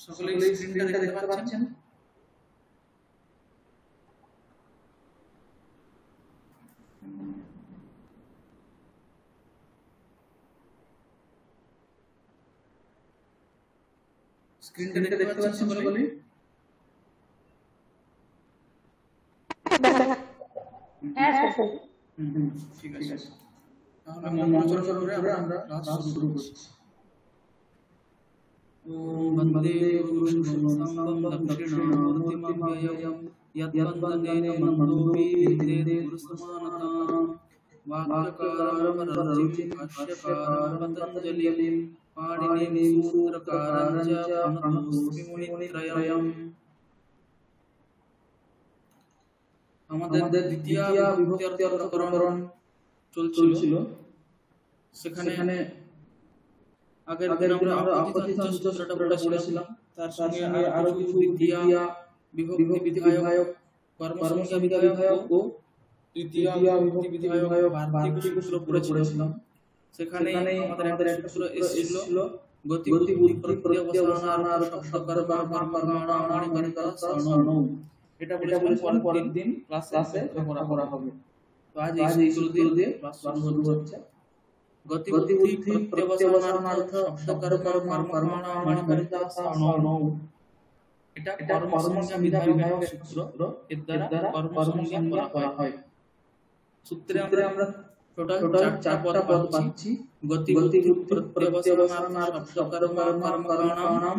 সকলেই স্ক্রিনটা দেখতে পাচ্ছেন? স্ক্রিনটা দেখতে পাচ্ছেন সকলেই? হ্যাঁ স্যার। ঠিক আছে, তাহলে মন্ত্রোচ্চারণ করে আমরা ক্লাস শুরু করছি। ওম বন্দে গুরুশংসং দক্ষিণামূর্তিমভ্যয়ং যদ্বন্দনেন মন্দোপি বিদ্যেত গুরুসমানতাম वाक्यकारं पररुचिं भाष्यकारं पतञ्जलिं पाणिनिं सूत्रकारं च प्रणतोऽस्मि मुनित्रयम्। আমাদের দ্বিতীয় বিভক্তি অর্থকরণ চলছিল। সেখানে আগের দিন আমরা অপতিথঞ্চ সূত্রটা পড়েছিলাম। তার সঙ্গে আরো কিছু দ্বিতীয় বিভক্তি বিধায়ক, কর্মসংজ্ঞা বিধায়ক ও তৃতীয় বিভক্তি বিধায়ক বার্তিক সূত্র পড়েছিলাম। সেখানে আমাদের একটা সূত্র এসেছিল গতি বুদ্ধি প্রত্যবসানার শব্দকারক কর্মকারণামাণিকারিতা স্বর্ণৌ। এটা বলেছিলাম পরের দিন ক্লাসে করা হবে। তো আজ এই সূত্র দিয়ে ক্লাস শুরু হচ্ছে। গতি বুদ্ধি প্রত্যবসানার্থ শব্দকারক কর্মকারণামাণিকারিতা স্বর্ণৌ। এটা কর্মসংজ্ঞা বিধায়ক সূত্র। এর দ্বারা কর্মসংজ্ঞা করা হয়। সূত্রে আমরা টোটাল চারটা পদ পাচ্ছি। গতি বুদ্ধি প্রত্যবসানার্থ শব্দকারক কর্মকারণাম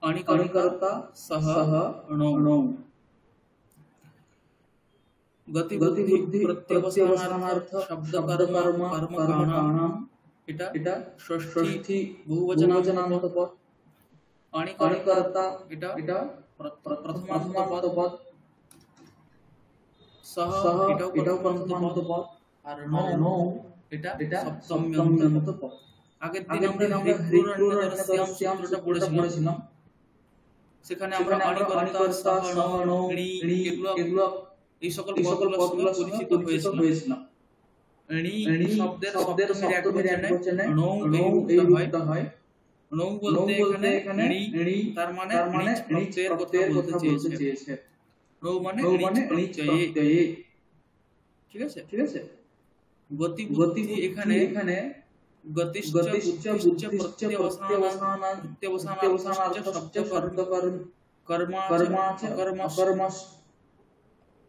অনিকর্তা সহ ণৌ। গতি বুদ্ধি প্রত্যবসানার্থ শব্দকারক কর্মকারণাম এটা ষষ্ঠী বহুবচনান্ত পদ। অনিকর্তা এটা প্রথমান্ত পদ। সহ এটাও প্রথমান্ত পদ। আর ণৌ এটা সপ্তম্যন্ত পদ। আগের দিন আমরা হরিপুরাণাস্যাম সূত্রটা পড়েছিলাম। সেখানে আমরা অনিকর্তা সহ ণৌ এগুলো এই সকল পদগুলোর সঙ্গে পরিচিত হয়েছিলাম। ঋ শব্দের সপ্তমীর একবচনে ণৌ এই রূপটা হয়। ণৌ বলতে এখানে ঋ তার মানে ঋচ প্রত্যয়ের কথা বলতে চেয়েছে। ণৌ মানে ঋচ প্রত্যয়ে। ঠিক আছে। গতি বুদ্ধি এখানে গতিশ্চ বুদ্ধিশ্চ প্রত্যবসানার্থ শব্দকারণ কর্মাচ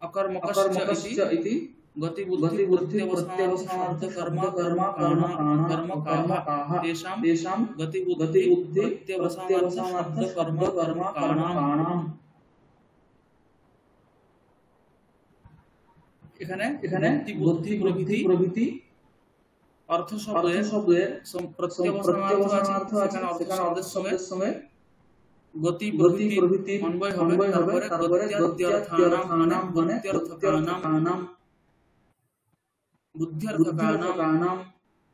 অকর্মকশ্চ ইতি গতি বুদ্ধি প্রত্যবসানার্থ কর্মকারণাঃ তেষাং গতি বুদ্ধি প্রত্যবসানার্থ কর্মকারণাঃ। এখানে বুদ্ধি প্রভৃতি অর্থ শব্দের প্রত্যবসানার্থ আছে। সেখানে অর্থের সঙ্গে গতি প্রভৃতি অন্বয় হবে। তারপরে গত্যর্থানাম মানে বুদ্ধ্যর্থকানাম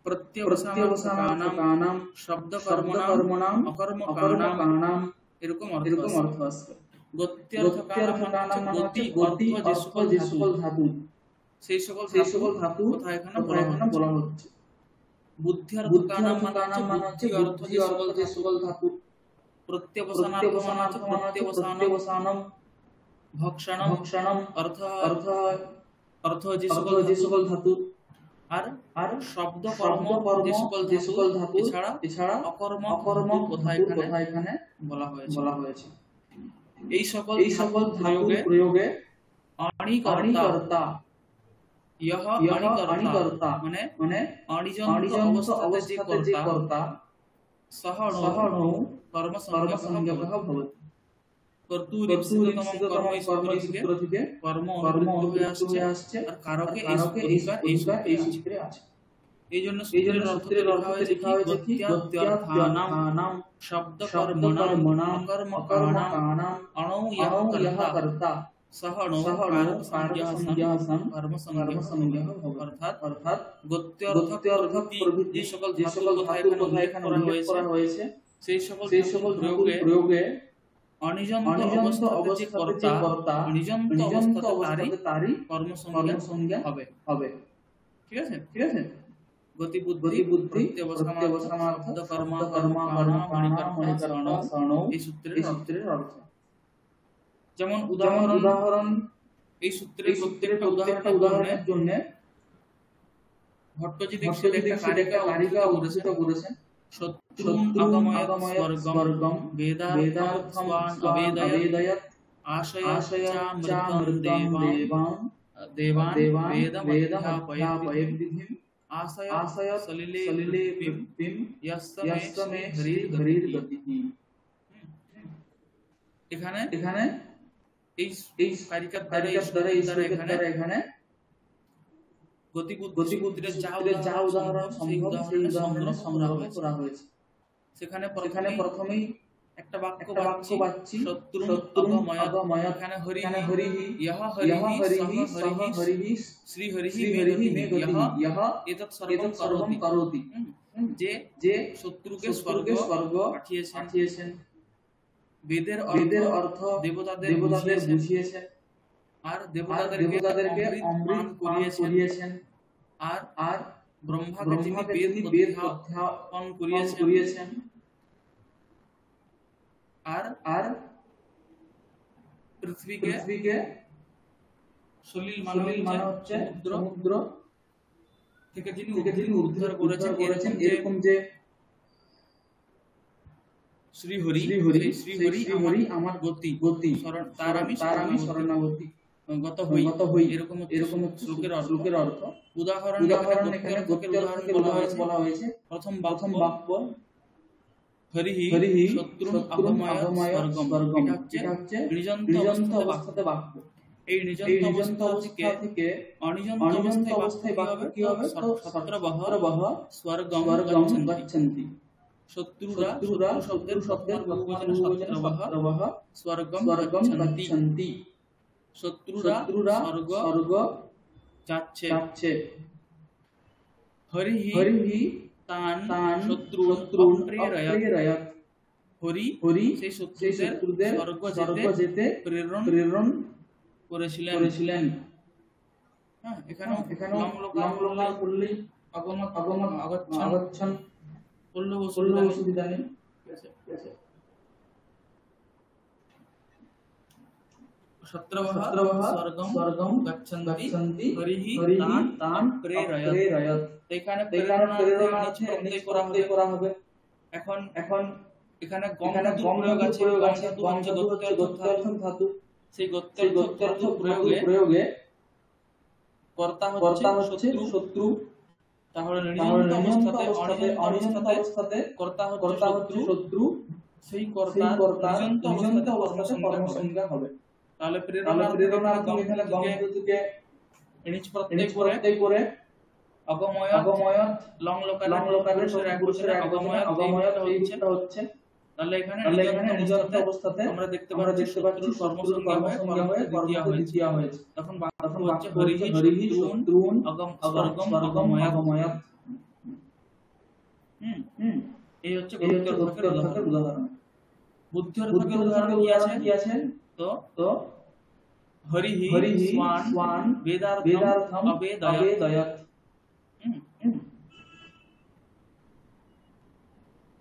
প্রত্যবসানার্থকানাম শব্দকর্মণাম অকর্মকানাম এরকম অর্থ আসবে। গত্যর্থকানাম মানে গতি অর্থ যে সকল ধাতু, সেই সকল ধাতু এখানে বলা হচ্ছে। বুদ্ধ্যর্থকানাম মানে হচ্ছে বুদ্ধি অর্থ যে সকল ধাতু। প্রত্যবসানার্থম ভক্ষণম অর্থ যে সকল ধাতু। আর শব্দ কর্ম যে সকল ধাতু এছাড়া অকর্ম কথা এখানে বলা হয়েছে। এই সকল ধাতু প্রয়োগে অনিকর্তা অনিকর্তা মানে অনিজন্ত অবস্থাতে যে কর্তা সহ ণৌ কর্মসংজ্ঞকঃ ভবতি। কর্তৃ-ঈপ্সিততম কর্মসূত্র থেকে কর্ম হয়ে আসছে। আর কারকে এই সূত্রে আছে। এই জন্য সূত্রের অর্থ লেখা হয়েছে কি গত্যর্থানাম শব্দকর্মণাম অকর্মকানাম অণৌ ইহ কর্তা সহ ণৌ কারকসংজ্ঞাঃ সন কর্মসংজ্ঞকঃ ভবতি। অর্থাৎ গত্যর্থ প্রভৃতি যে সকল ধাতু কথা এখানে উল্লেখ করা হয়েছে সেই সকল প্রয়োগে অনিজন্ত অবস্থাতে যে কর্তা অনিজন্ত অবস্থাতে তারই কর্মসংজ্ঞা হবে। ঠিক আছে। গতি বুদ্ধি প্রত্যবসানার্থ শব্দ কর্ম মণিকর্তা শরণৌ এই সূত্রের অর্থ। যেমন উদাহরণ এই সূত্রের প্রত্যেকটা উদাহরণের জন্য ভট্টজি দীক্ষিত একটা কারিকা উদ্ধৃত করেছেন। শত্রুন আগময়ৎ স্বর্গম বেদার্থম অবেদয়ৎ আশয়াচ্চামৃতম দেবান বেদমধ্যাপয়দ্বিধিম আশয়ৎ সলিলে পৃথিবীম ইয়স্মে হরির্গতিঃ। এখানে এই কারিকার দ্বারা এখানে গতি বুদ্ধির যা উদাহরণ সম্ভব সেই উদাহরণের সংগ্রহ করা হয়েছে। সেখানে প্রথমেই একটা বাক্য পাচ্ছি শত্রুন আগময়ৎ। এখানে হরিহি ইহ হরিহি সহ হরিহি শ্রী হরিহি মে গতিঃ ইহ এতৎ সর্বম করোতি। যে শত্রুকে স্বর্গ পাঠিয়েছেন, বেদের অর্থ দেবতাদের বুঝিয়েছেন, আর দেবতাদেরকে অমৃত করিয়েছেন, আর ব্রহ্মাকে তিনি বেদ অধ্যাপন করিয়েছেন, আর পৃথিবীকে সলিল মানে হচ্ছে সমুদ্র থেকে যিনি উদ্ধার করেছেন এরকম যে শ্রী হরি আমার গতি তার আমি শরণাগতি গত হই এরকম শ্লোকের অর্থ। উদাহরণ এখানে গত্যের বলা হয়েছে। প্রথম বাক্য হরিহি শত্রুন আগময়ৎ স্বর্গম, এটা হচ্ছে নিযন্ত অবস্থাতে বাক্য। এই নিযন্ত অবস্থা থেকে অনিযন্ত অবস্থায় বাক্য কি হবে? সত্রবহ স্বর্গম গচ্ছন্তি। শত্রুরা শব্দের বহুবচন সত্রবহ স্বর্গম গচ্ছন্তি। শত্রুরা স্বর্গ যাচ্ছে। হরিহি তান শত্রুন অপ্রেরয়ৎ। হরি সেই শত্রুদের স্বর্গ যেতে প্রেরণ করেছিলেন। হ্যাঁ, এখানেও লং করলেই আগচ্ছন করলেও অসুবিধা নেই। সত্রবহ স্বর্গম গচ্ছন্তি হরিহি তান প্রেরয়ৎ। এখানে প্রেরণার্থে করা হবে। এখন এখানে গম প্রয়োগ আছে। ধাতু। সেই গত্যর্থ প্রয়োগে কর্তা হচ্ছে শত্রু। তাহলে নিযন্ত অবস্থাতে কর্তা হচ্ছে শত্রু। সেই কর্তা নিযন্ত অবস্থাতে কর্মসংজ্ঞা হবে। তাহলে প্রেরণার্থে এখানে গমকে নিজ প্রত্যয় করে আগময়ৎ লং লোকালের পুরুষের আগময়ৎ হচ্ছে। তাহলে এখানে নিযন্ত অবস্থাতে আমরা দেখতে পাচ্ছি শত্রুর কর্মসংজ্ঞা হয়ে দ্বিতীয়া হয়েছে। তখন বাক্য হচ্ছে হরিহি শত্রুন স্বর্গম আগময়ৎ। এই হচ্ছে গত্যর্থের উদাহরণ। বুদ্ধ্যর্থের উদাহরণ কি আছে? তো হরিহি স্বান বেদার্থম অবেদয়ৎ।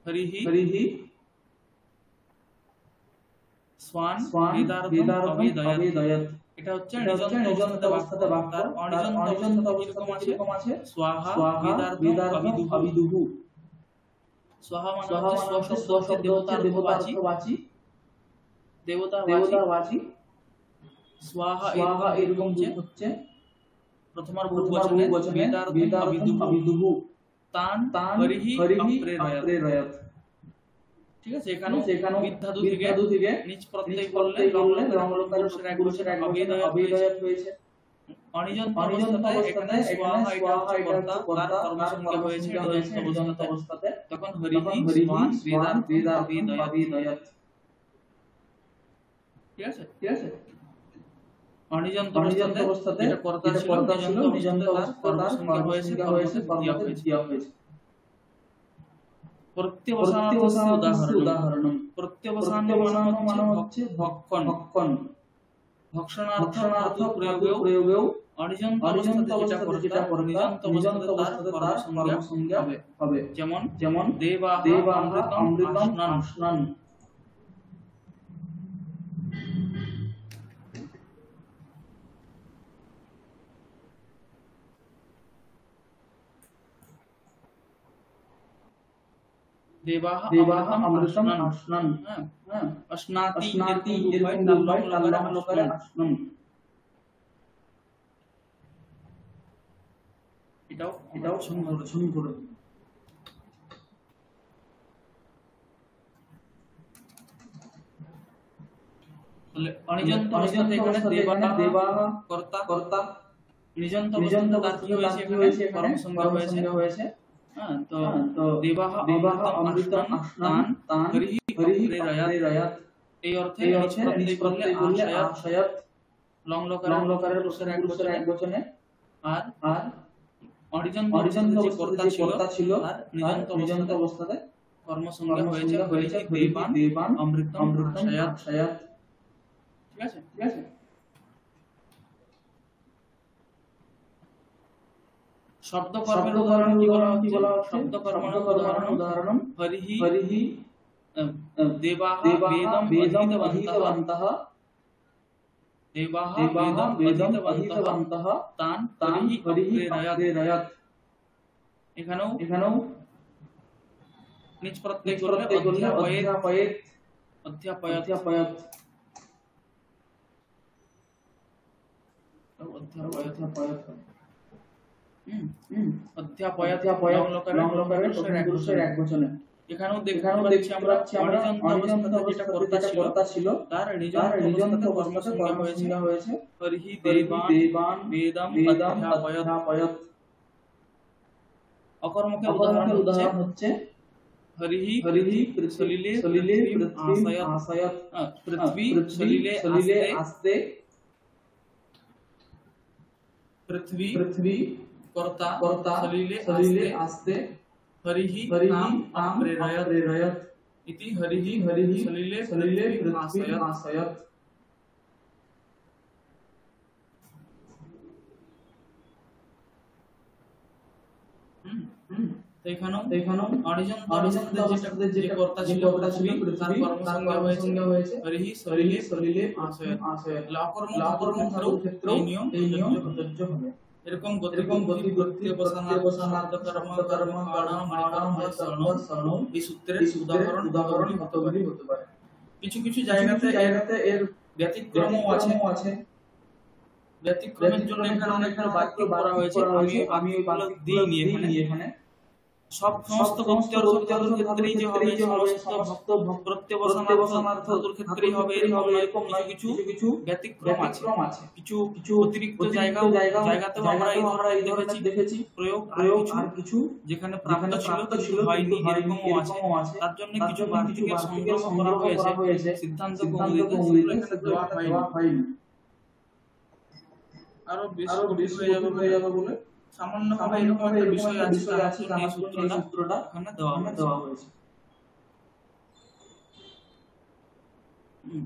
হরিহি স্বান বেদার্থম অবেদয়ৎ। এটা হচ্ছে নিযন্ত অবস্থাতে বাক্য। অনিযন্ত অবস্থাতে কিরকম আছে? স্বাহা বেদার্থম অবিদুহু। স্বাহা মানে হচ্ছে স্ব দেবতার্থবাচী। দেবতাবাচী। স্বাহা এরকম হচ্ছে প্রথমার বহুবচনে বেদার্থম অবিদুহু তান হরিহি অপ্রেরয়ৎ। ঠিক আছে, এখানেও বিদ্ধাদু থেকে নিজ প্রত্যয় করলে লং লোকালের পুরুষের অবেদয়ৎ হয়েছে। অনিযন্ত অবস্থায় এখানে স্বাহা এটা হচ্ছে কর্তা, তার কর্মসংজ্ঞা হয়েছে নিযন্ত অবস্থাতে। তখন হরিহি স্বান বেদার্থম অবেদয়ৎ। ঠিক আছে। অনিযন্ত অবস্থাতে এটা কর্তা ছিল, নিযন্ত অবস্থাতে তার কর্মসংজ্ঞা হয়েছে দ্বিতীয়া হয়েছে। উদাহরণ প্রত্যবসান মানে হচ্ছে ভক্ষণ। ভক্ষণার্থ প্রয়োগেও অনিজন্ত অবস্থাতে যেটা কর্তা নিজন্ত অবস্থাতে তার কর্মসংজ্ঞা হবে। যেমন দেবাহ অমৃতম আস্নান। দেবাহ অমৃতম আস্নান। অস্নাতি এরকম রূপ হয় তার লং লকারে আস্নান। এটাও সংশোধন করে। তাহলে অনিজন্ত অবস্থাতে এখানে দেবাহ কর্তা নিজন্ত অবস্থাতে তার কি হয়েছে এখানে কর্মসংজ্ঞা হয়েছে। তো দেবাহ অমৃতম আস্নান তান হরিহি অপ্রেরয়াৎ। এই অর্থে নিজ প্রত্যয় বললে আশয়াৎ লং লকারের পুরুষের একবচনে। আর অনিজন্ত যে কর্তা ছিল তার নিজন্ত অবস্থাতে কর্মসংজ্ঞা হয়েছে দেবান অমৃতম আশয়াৎ। ঠিক আছে। শব্দ কর্মের উদাহরণ কি বলা হচ্ছে? শব্দ কর্মের উদাহরণ হরিহি দেবাহ বেদম অধীতবন্তঃ দেবাহ বেদম অধীতবন্তঃ তান হরিহি অপ্রেরয়াৎ। এখানেও নিজ প্রত্যয় করলে অধ্যাপয়েৎ। লং লকারের পুরুষের একবচনে। এখানেও দেখতে পাচ্ছি আমরা অনিজন্ত অবস্থাতে যেটা কর্তা ছিল তার নিজন্ত অবস্থাতে কর্মসংজ্ঞা হয়েছে হরিহি দেবান বেদম অধ্যাপয়েৎ। অকর্মকের উদাহরণ হচ্ছে হরিহি সলিলে পৃথ্বী আশয়াৎ। পৃথ্বী সলিলে আস্তে। পৃথ্বী কর্তা সলিলে আস্তে। হরিহি তাম অপ্রেরয়াৎ ইতি হরিহি সলিলে পৃথ্বী আশয়াৎ। এখানেও অনিজন্ত অবস্থাতে যে কর্তা ছিল তার কর্মসংজ্ঞা হয়েছে হরিহি সলিলে আশয়াৎ। অকর্মক ক্ষেত্রে এই নিয়ম প্রযোজ্য হবে। এরকম গতি প্রত্যয় বসানার্থ কর্ম এই সূত্রের উদাহরণ কতগুলি হতে পারে। কিছু জায়গাতে এর ব্যতিক্রমও আছে। ব্যতিক্রমের জন্য এখানে অনেকগুলো বাক্য করা হয়েছে। আমি ওইগুলো দিইনি এখানে। সমস্ত ভক্তের ক্ষেত্রেই যে হবে, সমস্ত প্রত্যয় বসানার্থ ক্ষেত্রেই হবে এরকম নয়। কিছু ব্যতিক্রম আছে। কিছু অতিরিক্ত জায়গাতেও আমরা এই ধরনের দেখেছি প্রয়োগ। আর কিছু যেখানে প্রাপ্ত ছিল কিন্তু হয়নি এরকমও আছে। তার জন্য কিছু বাক্যের সংগ্রহ করা হয়েছে সিদ্ধান্ত কৌমুদীতে, সেগুলো এখানে দেওয়া হয়নি। আরো বেশি হয়ে যাবে বলে সামান্য ভাবে এরকম একটা বিষয় আছে এই সূত্রটা এখানে দেওয়া হয়েছে।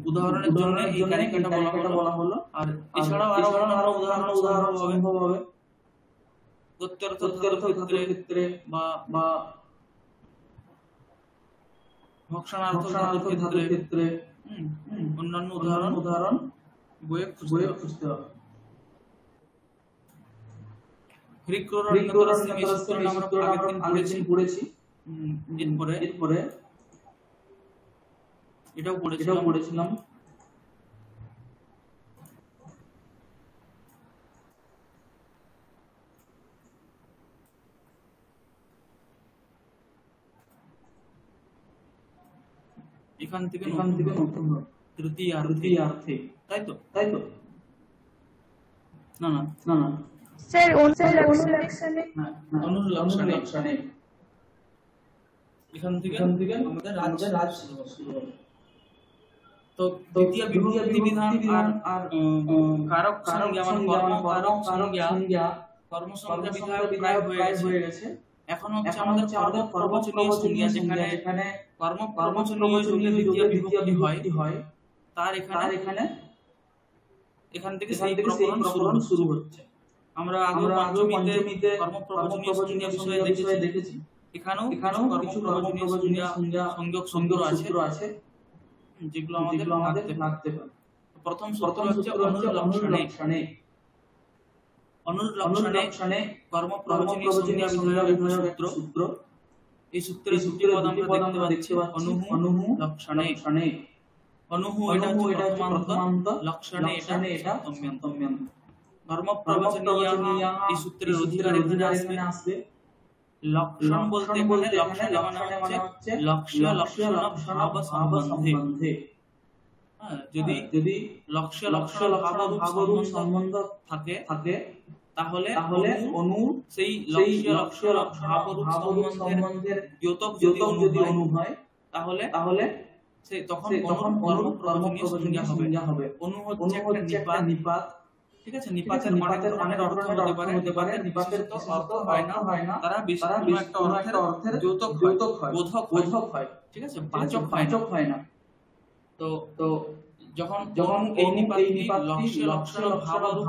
উদাহরণের জন্য এই তালিকাটা বলা হলো। আর এছাড়াও আরো উদাহরণ সম্ভব হবে গত্যর্থ ক্ষেত্রে বা ভক্ষণার্থ ক্ষেত্রে অন্যান্য উদাহরণ বইয়ে খুঁজতে হবে। পড়েছি। এরপরে এটাও পড়েছিলাম। এখান থেকে নতুন তৃতীয়ার্থে, তাই তো না স্যার অনুলক্ষণে এখান থেকে আমাদের রাজ শুরু হবে। তো দ্বিতীয় বিভক্তি বিধান আর কারক সংজ্ঞা মানে কর্ম সংজ্ঞা বিধান প্রায় হয়ে গেছে। এখন হচ্ছে আমাদের কর্মবচনীয় সংজ্ঞা, যেখানে কর্মবচনীয় যোগে দ্বিতীয় বিভক্তি হয় তার এখানে এখান থেকে সেই প্রকরণ শুরু হচ্ছে। আমরা আগেও পঞ্চমীতে কর্মপ্রয়োজনীয় সংজ্ঞা বিষয়ে দেখেছি। এখানেও কিছু কর্মপ্রয়োজনীয় সংজ্ঞক সূত্র আছে যেগুলো আমাদের লাগতে পারে। প্রথম সূত্র হচ্ছে অনুলক্ষণে। অনুলক্ষণে কর্মপ্রয়োজনীয় সংজ্ঞা বিষয়ক সূত্র। এই সূত্রের দুটি পদ আমরা দেখতে পাচ্ছি, অনুহু লক্ষণে। অনুহু এটা হচ্ছে প্রথমান্ত, লক্ষণে এটা সপ্তম্যান্ত। কর্মপ্রয়োজনীয় এই সূত্রের অধিকার এখানে আসবে। লক্ষণ বলতে এখানে লক্ষণে মানে হচ্ছে লক্ষ্য লক্ষণ ভাব সম্বন্ধে। যদি লক্ষ্য ভাবরূপ সম্বন্ধ থাকে তাহলে অনু সেই লক্ষ্য ভাবরূপ সম্বন্ধের দ্যোতক যদি অনু হয় তাহলে সেই তখন অনুর কর্মপ্রয়োজনীয় সংজ্ঞা হবে। অনু হচ্ছে একটা নিপাত। ঠিক আছে, নিপাতের অনেক অর্থ হতে পারে। নিপাতের অর্থ হয় না, তারা কোনো একটা অর্থের দ্যোতক হয়, বোধক হয়। ঠিক আছে, বাচক হয় না। তো যখন এই নিপাতটি লক্ষ্য ভাবরূপ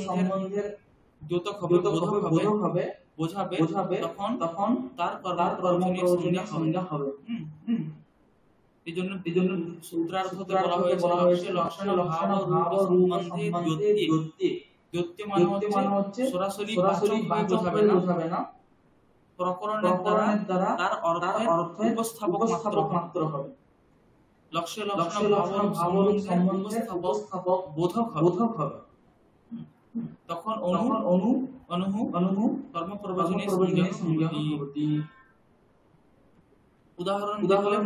সম্বন্ধের দ্যোতক হবে, বোধক হবে, বোঝাবে, তখন তার কর্মপ্রয়োজনীয় সংজ্ঞা হবে। এই জন্য সূত্রার্থতে বলা হয়েছে লক্ষণ ভাবরূপ সম্বন্ধে দ্যোতি। দ্যোতি মানে হচ্ছে সরাসরি বাচক বোঝাবে না, প্রকরণের দ্বারা তার অর্থের উপস্থাপক মাত্র হবে। লক্ষ্য ভাবরূপ সম্বন্ধে উপস্থাপক বোধক হবে। তখন অনুহু কর্মপ্রয়োজনীয় সংজ্ঞা হবে। উদাহরণ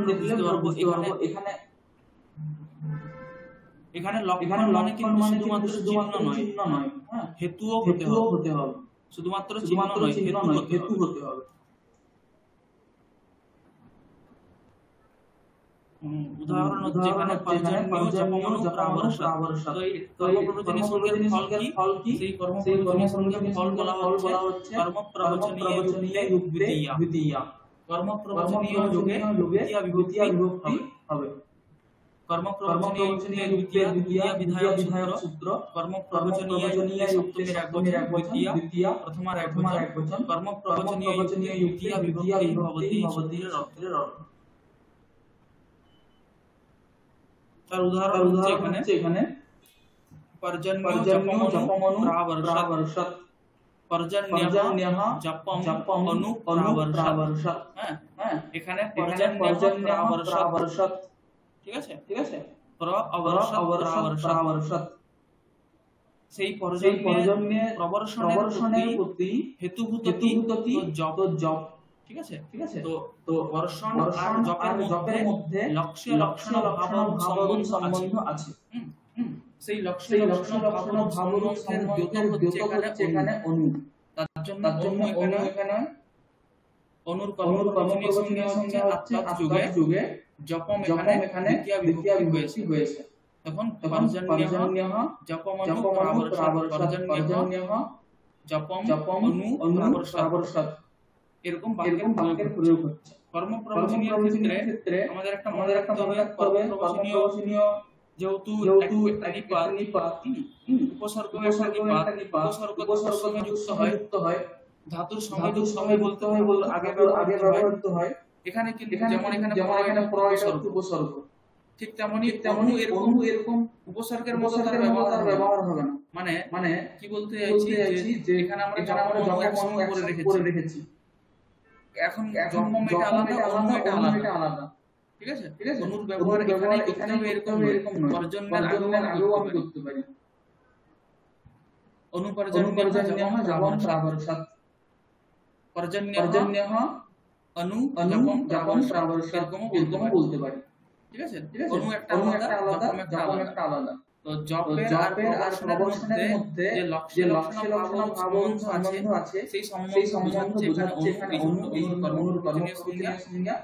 দেখলে বুঝতে পারবো। এখানে লক্ষণ মানে কিন্তু শুধুমাত্র চিহ্ন নয়, হেতুও হতে হবে। শুধুমাত্র চিহ্ন নয়, হেতু হতে হবে। উদাহরণ হচ্ছে এখানে পর্জন্যও জপমনুপ্রাবর্ষৎ। তো এই কর্মপ্রয়োজনীয় সংজ্ঞার ফল কি? সেই কর্মপ্রয়োজনীয় সংজ্ঞার ফল বলা হচ্ছে কর্মপ্রয়োজনীয় দ্বিতীয়া। কর্মপ্রয়োজনীয় যোগে দ্বিতীয়া বিভক্তি হবে। কর্মপ্রয়োজনীয় দ্বিতীয়া বিধায়ক সূত্র। কর্মপ্রয়োজনীয় সপ্তমীর একবচন, দ্বিতীয়া প্রথমার একবচন। কর্মপ্রয়োজনীয় দ্বিতীয়া বিভক্তি ভবতি সূত্রের অর্থের অর্থ। তার উদাহরণ হচ্ছে এখানে পর্জন্যও জপমনু প্রাবর্ষৎ। পর্জন্যঃ জপম অনুপ্রাবর্ষৎ। হ্যাঁ, এখানে পর্জন্যঃ প্রাবর্ষৎ। ঠিক আছে, প্রাবর্ষৎ। সেই পর্জন্যের প্রবর্ষণের প্রতি হেতুভূত জপ। ঠিক আছে, তো বর্ষণ আর জপের মধ্যে লক্ষ্য লক্ষণ ভাবরূপ সম্বন্ধ আছে। সেই লক্ষ্য লক্ষণ ভাবরূপ সম্বন্ধের দ্যোতক হচ্ছে এখানে অনু। তার জন্য এখানে অনুর কর্মপ্রয়োজনীয় সংজ্ঞা হচ্ছে আত্মার যুগে জপম এখানে দ্বিতীয়া বিভক্তি হয়েছে। তখন পর্জন্যঃ জপমনু প্রাবর্ষৎ। পর্জন্যঃ জপম অনু প্রাবর্ষৎ। এরকম বাক্যের প্রয়োগ হচ্ছে। কর্মপ্রয়োজনীয় ক্ষেত্রে আমাদের একটা মনে রাখতে হবে কর্মপ্রয়োজনীয় যেহেতু নিপাত, উপসর্গ একটা নিপাত, উপসর্গ সঙ্গে যুক্ত হয়, ধাতুর সঙ্গে বলতে হয়, আগে ব্যবহৃত হয়। এখানে কিন্তু যেমন এখানে উপসর্গ, ঠিক তেমনি এরকম উপসর্গের মতো তার ব্যবহার হবে না। মানে কি বলতে চাইছি যে এখানে আমরা জপম করে রেখেছি। এখন জপম এটা আলাদা। ঠিক আছে, অনুর ব্যবহার এখানে এরকম নয়। পর্জন্যের আগেও আমি করতে পারি। অনুপর্জন্যঃ জপম প্রাবর্ষৎ। পর্জন্যঃ অনু জপম প্রাবর্ষৎ এরকম বলতে পারি। ঠিক আছে, অনু একটা আলাদা, জপম একটা আলাদা। তো জপের আর প্রবর্ষণের মধ্যে যে লক্ষ্য লক্ষণ ভাবরূপ সম্বন্ধ আছে, সেই সম্বন্ধ বোঝাচ্ছে এখানে অনু এই অনুর কর্মপ্রয়োজনীয় সংজ্ঞা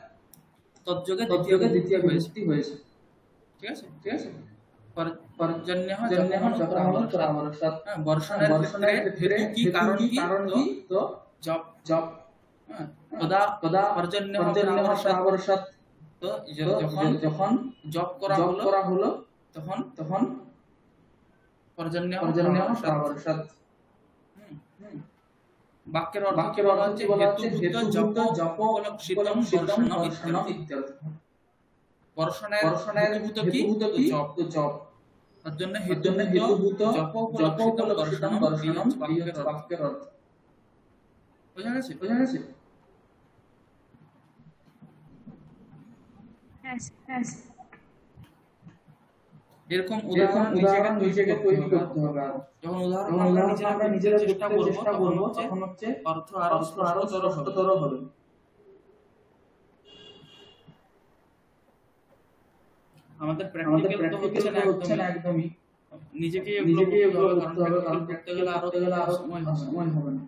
তৎযোগে দ্বিতীয় বিভক্তি হয়েছে। ঠিক আছে, পর্জন্যঃ জপমনু প্রাবর্ষৎ। বর্ষণের ক্ষেত্রে হেতু কি, কারণ কি? তো জপ। তদা পর্জন্যঃ প্রাবর্ষৎ। তো যখন জপ করা হলো তখন পর্জন্যঃ প্রাবর্ষৎ। বাক্যের অর্থ বলা হচ্ছে হেতুভূত জপ উপলক্ষিতম দর্শনম ইত্যর্থ। দর্শনের হেতুভূত কি? জপ। তার জন্য হেতুভূত জপ উপলক্ষিতম দর্শনম এই হচ্ছে বাক্যের অর্থ। বোঝা গেছে? এরকম উদাহরণ নিজেকে তৈরি করতে হবে। যখন উদাহরণ আমরা নিজেরা চেষ্টা করব তখন হচ্ছে অর্থ আরো স্পষ্টতর হবে। আমাদের প্র্যাকটিক্যাল তো হচ্ছে না একদমই, নিজেকে এগুলো করতে হবে, কারণ করতে গেলে আরো সময় হবে না।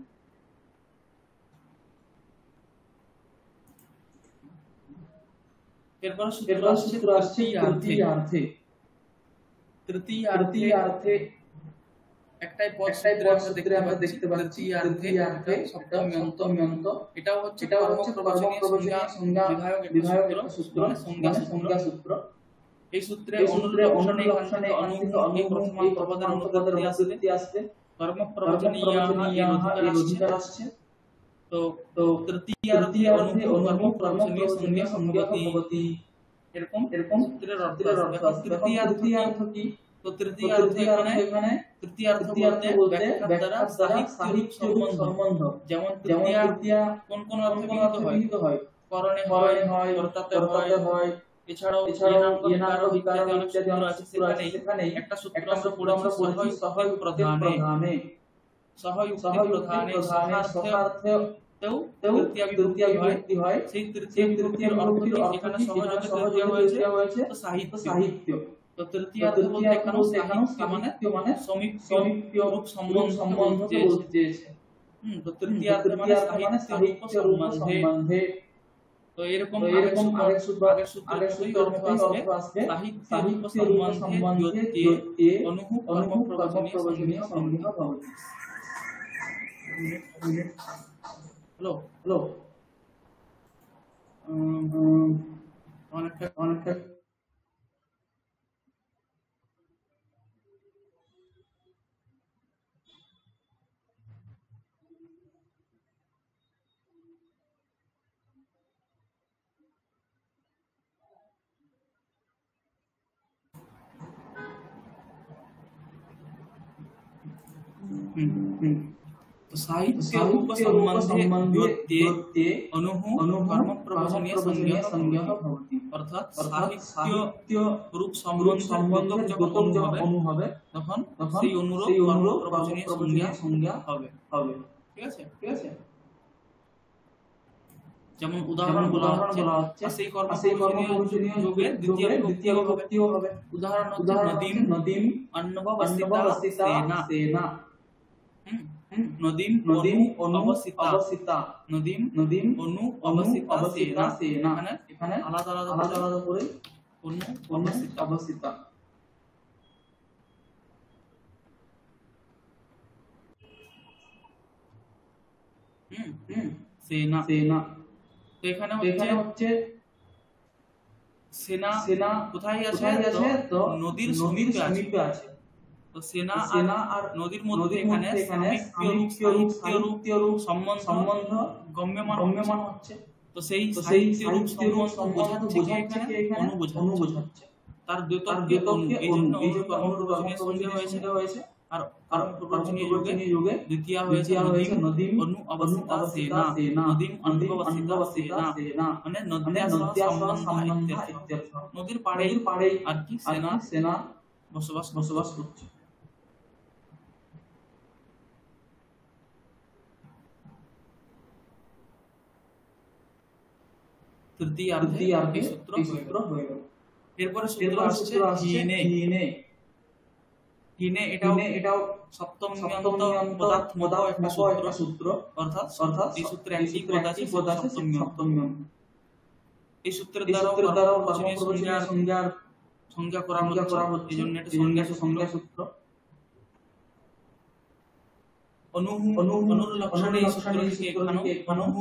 এরপর সূত্র আসছে তৃতীয়ার্থে একটাই পদ সূত্রে আমরা দেখতে পাচ্ছি তৃতীয়ার্থে সপ্তম্যন্ত। এটাও হচ্ছে কর্মপ্রবাচনীয় সংজ্ঞা বিধায়ক একটা সূত্র, সংজ্ঞা সূত্র। এই সূত্রে অনুলক্ষণে এই প্রথম পদের অনুপত্তি আসবে, কর্মপ্রবাচনীয়াহ এর অধিকার আসছে। তো তৃতীয়ার্থে কর্মপ্রবাচনীয় সংজ্ঞা ভবতি, এরকম সূত্রের অর্থ আসবে। তৃতীয়ার্থ কি? তো তৃতীয়ার্থ বলতে ব্যাখ্যার দ্বারা সাহিত্য সম্বন্ধ, যেমন তৃতীয়া কোন অর্থে বিহিত হয়? করণে হয়, কর্তাতে হয়, এছাড়াও ইয়েনার্থ বিকার ইত্যাদি অনেক সূত্র আছে। সেখানে একটা সূত্র আমরা পড়েছি সহায় প্রধানে সহার্থে তৃতীয়া বিভক্তি হয়। সেই তৃতীয়া বিভক্তির অর্থ এখানে সহযোগে তৃতীয়া হয়েছে তো সাহিত্য। তো তৃতীয়ার্থ বলতে এখানেও সাহিত্য মানে সমীপ্য রূপ সম্বন্ধ বলতে চেয়েছে। তো তৃতীয়ার্থ মানে সাহিত্য রূপ সম্বন্ধে। তো এরকম আগের সূত্রে অর্থ আসবে সাহিত্য রূপ সম্বন্ধে অনুহু কর্মপ্রবাচনীয় সংজ্ঞা ভবতি। হ্যালো অনেকটা সাহিত্য রূপ সম্বন্ধে অনুহু কর্মপ্রবাচনীয় সংজ্ঞা ভবতি। অর্থাৎ সাহিত্য রূপ সম্বন্ধে যখন অনু হবে তখন সেই অনুরূপ কর্মপ্রবাচনীয় সংজ্ঞা হবে। ঠিক আছে? যেমন উদাহরণ বলা হচ্ছে সেই কর্মপ্রবাচনীয় যোগের দ্বিতীয় বিভক্তিও হবে। উদাহরণ হচ্ছে নদীম অন্নবস্থিতা সেনা। নদীম অনু অবস্থিতা নদীম অনু অবস্থিতা সেনা। এখানে আলাদা করে অনু অবস্থিতা। সেনা। তো এখানে হচ্ছে সেনা কোথায় আছে? তো নদীর সমীপে আছে। তো সেনা আর নদীর মধ্যে এখানে সাহিত্য রূপ সম্বন্ধ গম্যমান হচ্ছে। তো সেই সাহিত্য রূপ সম্বন্ধ বোঝাচ্ছে এখানে অনু বোঝাচ্ছে। তার দ্যোতকে অনু, এইজন্য কর্মপ্রবাচনীয় সংজ্ঞা হয়েছে। আর কর্মপ্রবাচনীয় যোগে দ্বিতীয়া হয়েছে নদীম অনু অবস্থিতা সেনা। নদীম অবস্থিতা সেনা মানে নদ্যা সম্বন্ধ ইত্যর্থ। নদীর পাড়েই আর কি সেনা বসবাস করছে। তৃতীয়ার্থে সূত্র হয়ে গেল। এরপরে সূত্র আসছে হীনে। এটাও সপ্তম্যন্ত পদার্থমত একটা সূত্র। অর্থাৎ এই সূত্রে একই পদ আছে সপ্তম্যন্ত। এই সূত্রের দ্বারা কর্মপ্রবাচনীয় সংজ্ঞা করা হচ্ছে। এইজন্য এটা সংজ্ঞা সূত্র। অনুলক্ষণে এই সূত্র থেকে অনুহু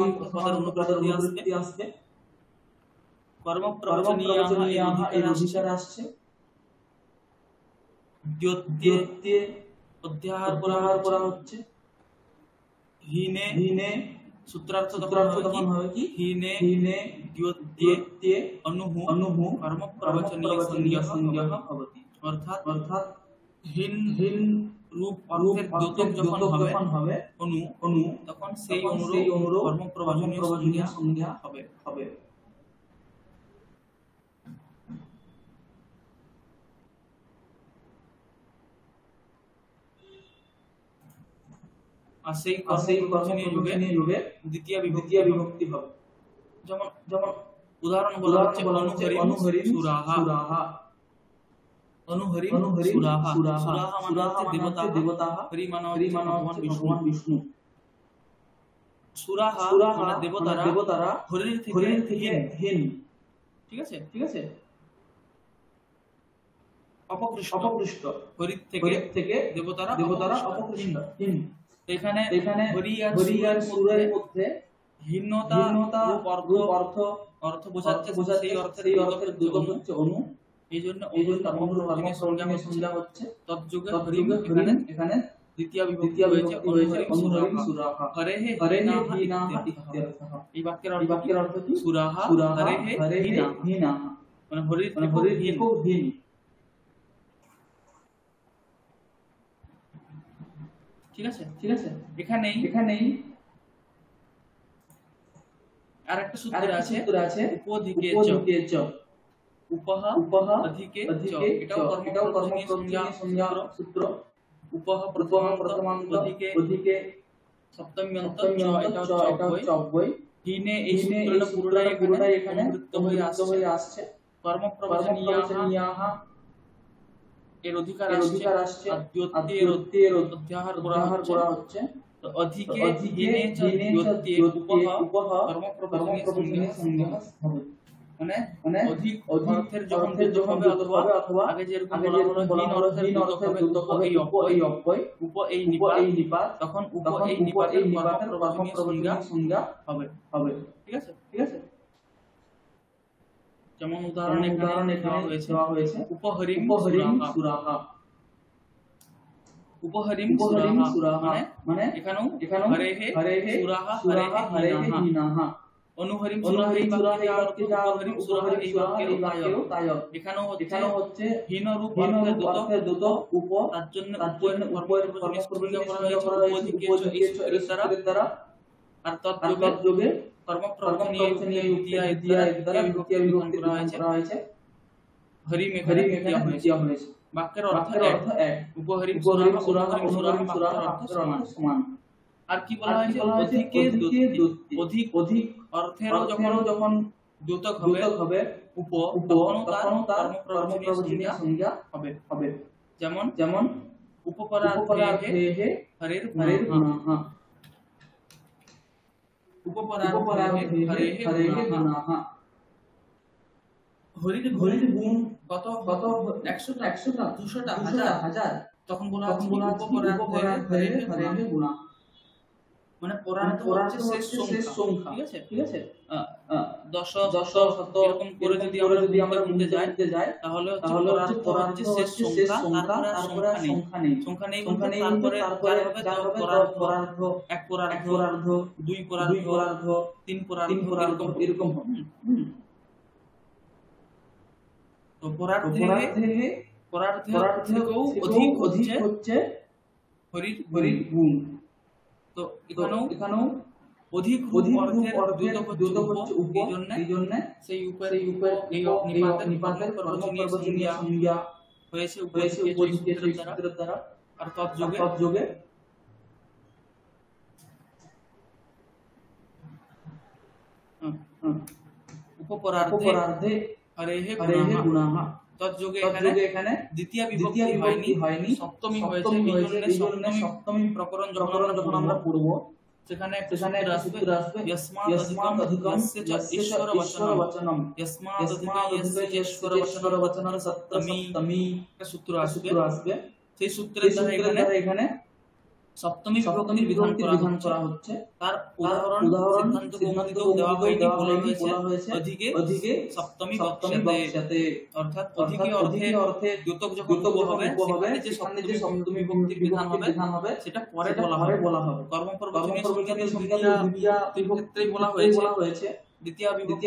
এই পদের অনুপত্তি আসবে। কর্মপ্রবাচনীয়াহ এর অধিকার আসছে। দ্যোত্যে অধ্যাহার করা হচ্ছে। হীনে হীনে সূত্রার্থ তখন হবে কি হীনে হীনে দ্যোত্যে অনুহু অনুহু কর্মপ্রবচনীয় সংজ্ঞা ভবতি। অর্থাৎ অর্থাৎ হীন হীন রূপ রূপ অর্থের দ্যোতক যখন হবে অনু তখন সেই অনুরূপ কর্মপ্রবচনীয় সংজ্ঞা হবে। হবে। আর সেই কর্মপ্রবচনীয় যুগে দ্বিতীয় বিভক্তি হবে। যেমন উদাহরণ বলা হচ্ছে অনুহরিম সুরাহা। অনুহরিম সুরাহা। সুরাহা মানে হচ্ছে দেবতা, হরি মানে হচ্ছে ভগবান বিষ্ণু। সুরাহা মানে দেবতারা হরির থেকে হীন। ঠিক আছে। অপকৃষ্ট হরির থেকে দেবতারা অপকৃষ্ট হীন। এখানে হরি আর সুরের মধ্যে হীনতা অর্থ বোঝাচ্ছে, সেই অর্থের দ্যোতক হচ্ছে অনু। এই জন্য কর্মপ্রবচনীয় সংজ্ঞা হচ্ছে তৎযোগে হরিম। এখানে দ্বিতীয় বিভক্তি হয়েছে অনুহরিম সুরাহা। হরেহে হীনাহা ইত্যর্থঃ। এই বাক্যের অর্থ কি? সুরাহা হরেহে হীনাহা মানে হরির থেকেও হীন। ঠিক আছে। এখানেই আরেকটা সূত্র আছে উপধিকে চ। উপহ অধিকে চ। এটাও কর্মপ্রবচনীয় সূত্র। উপহ প্রথমান্ত অধিকে সপ্তম্যন্ত চ। এটাও চব্বই। হীনে এই সূত্রটা পুরোটাই এখানে অনুবৃত্ত হয়ে আসছে। কর্মপ্রবচনীয়াহা এর অধিকার আসছে। আর দ্যোত্যের অধ্যাহার করা হচ্ছে। তো অধিকে হীনে চ দ্যোত্যে উপহ কর্মপ্রবচনীয় সংজ্ঞা হবে। মানে অধিক অর্থের যখন দ্যোতক হবে অথবা আগে যেরকম বলা হলো হীন অর্থের দ্যোতক হবে এই অব্যয় উপ এই নিপাত, তখন উপ এই নিপাতের কর্মপ্রবচনীয় সংজ্ঞা হবে। ঠিক আছে। যেমন উদাহরণ এখানে দেওয়া হয়েছে উপহরিম সুরাহা। উপহরিম সুরাহা মানে এখানেও হরেহে সুরাহা হরেহে হীনাহা। অনুহরিম সুরাহা এই বাক্যে সুরাহা এই বাক্যেও তাই। এখানেও হচ্ছে হীন রূপ অর্থের দ্যোতক উপ, তার জন্য উপয়ের কর্মপ্রবচনীয় করা হয়েছে উপধিকে এই সূত্রের দ্বারা। আর তৎযোগে কর্মপ্রবচনীয় দ্বারা দ্বিতীয় বিভক্তি করা হয়েছে। হরিম এখানে দ্বিতীয় হয়েছে। বাক্যের অর্থ এক। উপহরিম সুরাহা অনুহরিম সুরাহা বাক্যের অর্থ সমান। আর কি বলা হয়েছে? অধিকে অধিক অর্থেরও যখন দ্যোতক হবে উপ, তখনও তার কর্মপ্রবচনীয় সংজ্ঞা হবে। যেমন উপপরার্থে হরের গুণাহা। উপপরার্থে হরেহে গুণাহা। হরির গুণ কত? 100টা 200টা 1000। তখন বলা হচ্ছে উপপরার্থে হরেহে গুণাহা। মানে পরার্থ হচ্ছে শেষ সংখ্যা। ঠিক আছে। 10 শত এরকম করে যদি আমরা গুনতে যাই তাহলে হচ্ছে পরার্থ শেষ সংখ্যা, তারপরে সংখ্যা নেই তারপরে যার হবে পরার্থ, এক পরার্থ, দুই পরার্থ, তিন পরার্থ এরকম হবে। তো পরার্থের থেকেও অধিক হচ্ছে হরির গুণ। তো এখানেও অধিক অর্থের দ্যোতক হচ্ছে উপ। এই জন্য সেই উপের এই নিপাতের কর্মপ্রবচনীয় সংজ্ঞা হয়েছে উপধিকে সূত্রের দ্বারা। আর তৎযোগে উপপরার্থে হরেহে গুণাহা। তৎযোগে এখানে দ্বিতীয় বিভক্তি হয়নি, সপ্তমী হয়েছে। এই জন্য সপ্তমী প্রকরণ যখন আমরা পড়ব সেখানে সূত্র আসবে যস্মাৎ অধিকম ঈশ্বর বচনম। যস্মাৎ অধিকম ঈশ্বর বচনম সপ্তমী একটা সূত্র আসবে। সেই সূত্রের দ্বারা এখানে সপ্তমী বিভক্তির বিধান করা হচ্ছে। তার উদাহরণ সিদ্ধান্ত কৌমুদীতেও দেওয়া হয়নি, বলা হয়েছে অধিকে সপ্তমী বক্ষ্যাতে, অর্থাৎ অধিকে অর্থে দ্যোতক যখন উপ হবে সেখানে যে সপ্তমী বিভক্তির বিধান হবে সেটা পরে বলা হবে। কর্মপ্রবচনীয় সংজ্ঞাতে ক্ষেত্রেই বলা হয়েছে দ্বিতীয় বিভক্তি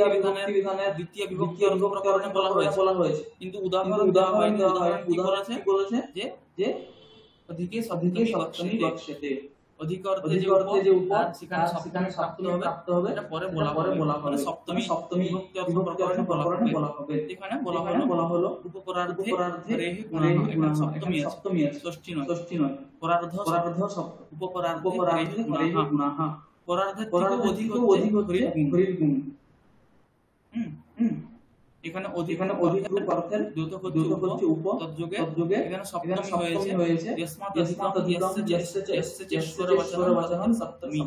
বিধানের দ্বিতীয় বিভক্তি অর্থ প্রকরণে বলা হয়েছে, কিন্তু উদাহরণ দেওয়া হয়নি। উদাহরণ কি বলেছে যে অধিকে সপ্তমী বক্ষ্যাতে, অধিক অর্থে যে উপ সেখানে সপ্তমী প্রাপ্ত হবে, এটা পরে বলা হবে। সপ্তমী বিভক্তি অর্থ প্রকরণে বলা হবে। এখানে বলা হলো উপপরার্ধে রেহি গুণাহ, সপ্তমী আছে, ষষ্ঠী নয়। পরার্ধ উপপরার্ধে রেহি গুণাহ, পরার্ধের থেকে অধিক হরির গুণ। এখানে অধিক রূপ অর্থের দ্যোতক হচ্ছে উপ, তদ্যোগে এখানে সপ্তমী হয়েছে। যস্মাৎ অধিকম যস্য চেষ্বর বচনম সপ্তমী।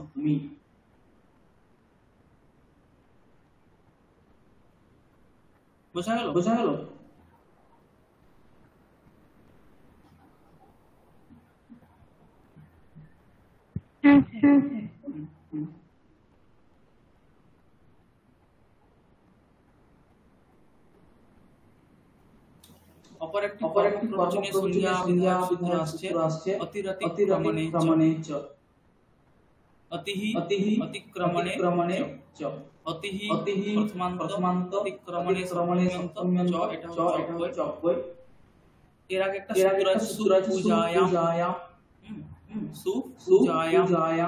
বোঝা গেল? অপর একটি কর্মপ্রবচনীয় সংজ্ঞা বিধান আসছে অতিক্রমণে চ, অতিহি অতিক্রমণে চ, অতিহি প্রথমান্ত অতিক্রমণে সপ্তম্যন্ত চ, এটা হচ্ছে অব্যয়। এর আগে একটা সূত্র আছে পূজায়াম,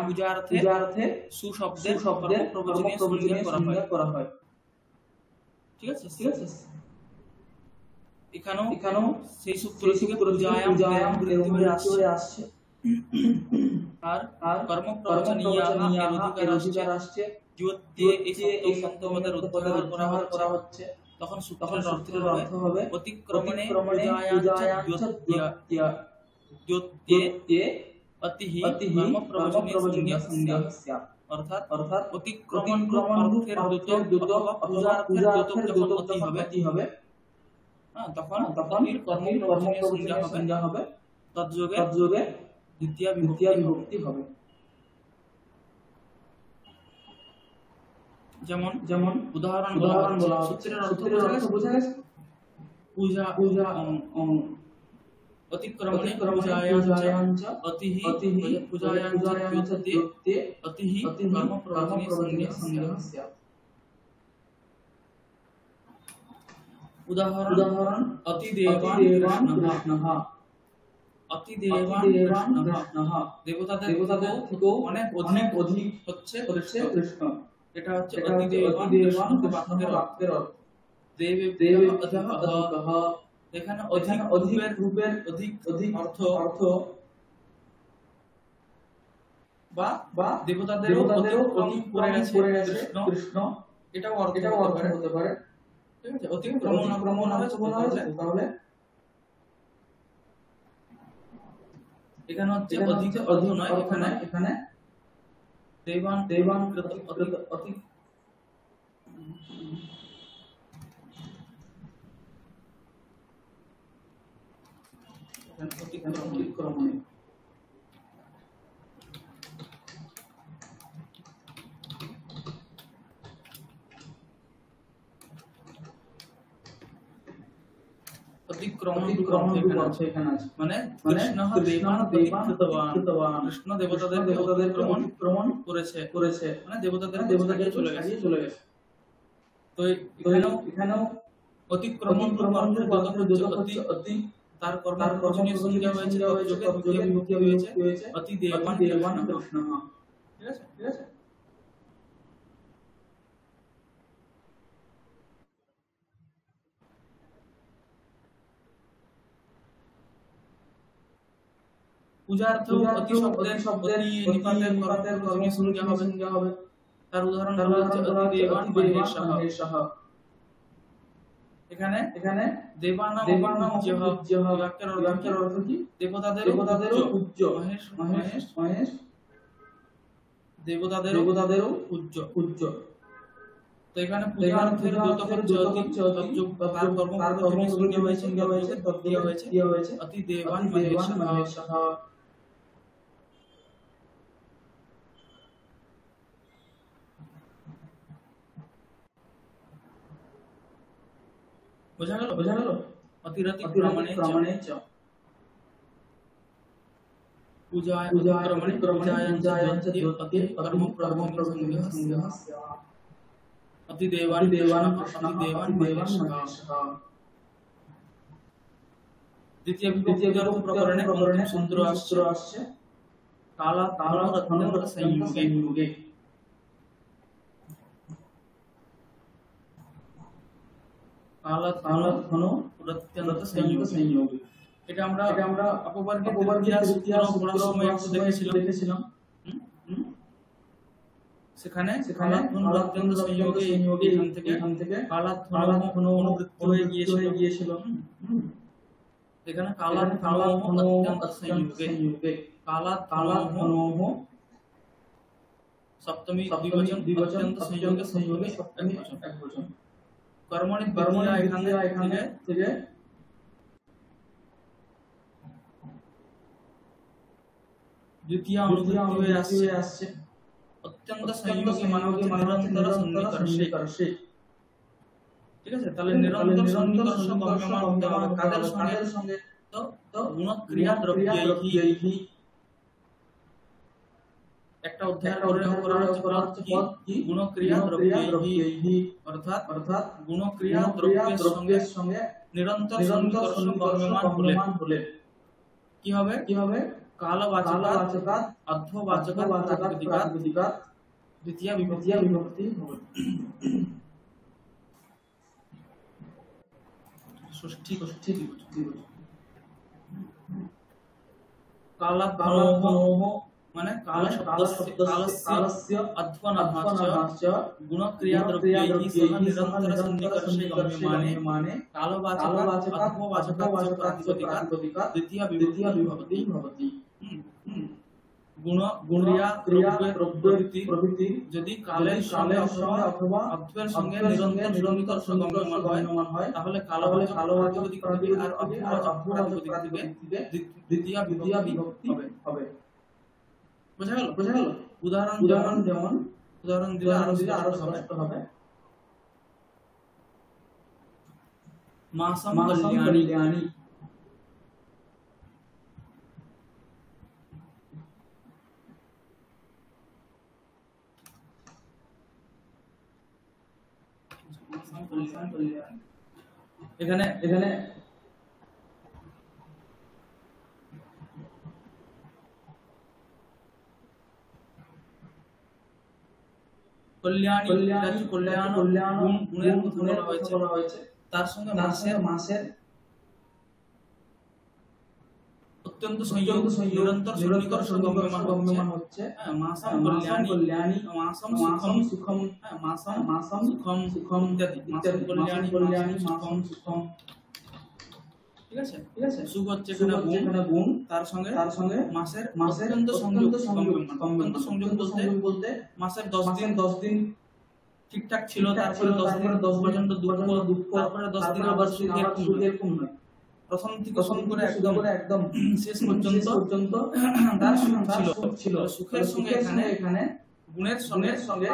পূজার্থে সু শব্দের কর্মপ্রবচনীয় সংজ্ঞা করা হয়। ঠিক আছে। এখানেও সেই সূত্র থেকে পূজায়াম আসছে। আর কর্মপ্রবচনীয়াহ এর অধিকার আসছে যুত্যে এই সপ্তমপদের উদ্ধার করা হচ্ছে। তখন সূত্রের অর্থ হবে অতিক্রমণে যুত্যে অতিহি কর্মপ্রবচনীয় সংজ্ঞা, অর্থাৎ অতিক্রমণ অর্থের দ্যোতক অথবা পূজার্থের দ্যোতক যখন অতি হবে তখন কর্মপ্রবচনীয় সংজ্ঞা হবে, তদ্যোগে দ্বিতীয় বিভক্তি হবে। যেমন উদাহরণ বলা হচ্ছে, সূত্রের অর্থ বোঝা গেছে? পূজা অতিক্রমণে পূজায়াঞ্চ অতিহি পূজায়াঞ্চ যুত্যে অতিহি কর্মপ্রবচনীয় সংজ্ঞা। উদাহরণ অতিদেবান কৃষ্ণঃ, দেবতাদের থেকেও অনেক অধিক হচ্ছে কৃষ্ণ। এটা হচ্ছে অতিদেবান কৃষ্ণ বাক্যের অর্থ। দেবেভ্যঃ অধিকঃ, এখানে অধিক রূপের অধিক অর্থ বা দেবতাদেরও অধিক পড়ে গেছে কৃষ্ণ, এটাও অর্থ হতে পারে। ঠিক আছে। অতিক্রমণ হচ্ছে তাহলে এখানে হচ্ছে অধিক নয়, এখানে দেবান অতি অতিক্রমণে অতিক্রমণ এখানে আছে, মানে কৃষ্ণঃ দেবান অতিক্রমণ, কৃষ্ণ দেবতাদের অতিক্রমণ করেছে, মানে দেবতাদের চলে গেছে। তো এখানেও অতিক্রমণ হচ্ছে অতি, তার কর্মপ্রবচনীয় সংজ্ঞা হয়েছে তদ্যোগে বিভক্তি হয়েছে অতি দেবান কৃষ্ণঃ। ঠিক আছে। পূজার্থ অতি শব্দের নিপাতের কর্মপ্রবচনীয় সংজ্ঞা হবে। তার উদাহরণ হচ্ছে অতিদেবান মহেশঃ। এখানে দেবানাম বাক্যের অর্থ কি? দেবতাদেরও পূজ্য, মহেশ দেবতাদেরও পূজ্য। তো এখানে পূজার্থের দ্যোতক হচ্ছে অতি, তার কর্মপ্রবচনীয় সংজ্ঞা হয়েছে অতি দেবান মহেশঃ। বোঝা গেল? অতিরতি অতিরতি প্রমাণে চ পূজায় প্রমাণে পূজায়াঞ্চ জ্যোতি কর্ম প্রবৃত্তির সংজ্ঞা অতিদেবান মহেশः। দ্বিতীয় বিভক্তির প্রকরণে অন্তিম সূত্র আসছে কালাৎ অত্যন্ত সংযোগে। কালাৎ অত্যন্ত সংযোগে। এটা আমরা অপবর্গের তৃতীয় সূত্র পড়ার সময় একটু দেখেছিলাম। সেখানে অত্যন্ত সংযোগে এখান থেকে কালাৎ অনুবৃত্ত হয়ে গিয়েছিল। এখানে কালাৎ অত্যন্ত সংযোগে কালাৎ সপ্তমী দ্বিবচন অত্যন্ত সংযোগে একবচন। কর্মণি দ্বিতীয়া এখানে থেকে দ্বিতীয় অনুবৃত্তি হয়ে আসছে। অত্যন্ত সংযোগে মানে নিরন্তর সন্নিকর্ষে। ঠিক আছে, তাহলে নিরন্তর সন্নিকর্ষ গম্যমান হতে হবে কাদের সঙ্গে? তো গুণক্রিয়া দ্রব্যৈহি। একটা অধ্যায় করা হচ্ছে পদ কি গুণক্রিয়া দ্রব্যৈহি, অর্থাৎ গুণক্রিয়া দ্রব্যের সঙ্গে নিরন্তর সন্নিকর্ষ গম্যমান হলে কি হবে? কালবাচকাৎ অর্ধবাচকাৎ প্রাতিপদিকাৎ দ্বিতীয় বিভক্তি হবে। ষষ্ঠী কালাৎ মানে কাল শব্দস্য অধ্বনাভাশ্চ গুণক্রিয়া দ্রব্যैहि সহ নিরন্তর সন্নিকর্ষে গম্যমানে কালবাচকাৎ অর্ধবাচকাৎ প্রাতিপদিকাৎ দ্বিতীয় বিভক্তি ভবতি। গুণক্রিয়া প্রবৃত্তি যদি কালের সঙ্গে অথবা অর্ধের সঙ্গে নিরন্তর গম্যমান হয় তাহলে কালবাচক প্রাতিপদিক আর অর্ধবাচক প্রাতিপদিকে দ্বিতীয় বিভক্তি হবে। বোঝা গেল? উদাহরণ দিলে আরো স্পষ্ট হবে। মাসম কল্যাণী এখানে কল্যাণ গুণের কথা বলা হয়েছে। তার সঙ্গে মাসের অত্যন্ত সংযোগ নিরন্তর সন্নিকর্ষ গম্যমান হচ্ছে। মাসম কল্যাণী মাসম সুখম মাসম সুখম ইত্যাদি। মাসম কল্যাণী মাসম সুখম। ঠিক আছে, সুখ হচ্ছে এখানে গুণ, তার সঙ্গে মাসের অত্যন্ত সংযোগ বলতে মাসের 10 দিন ঠিকঠাক ছিল, তারপরে 10 দিন 10 পর্যন্ত দুঃখ, তারপরে 10 দিন আবার সুখ, এরকম নয়। প্রথম থেকে শুরু করে একদম শেষ পর্যন্ত তার সুখ ছিল। সুখের সঙ্গে এখানে গুণের সঙ্গে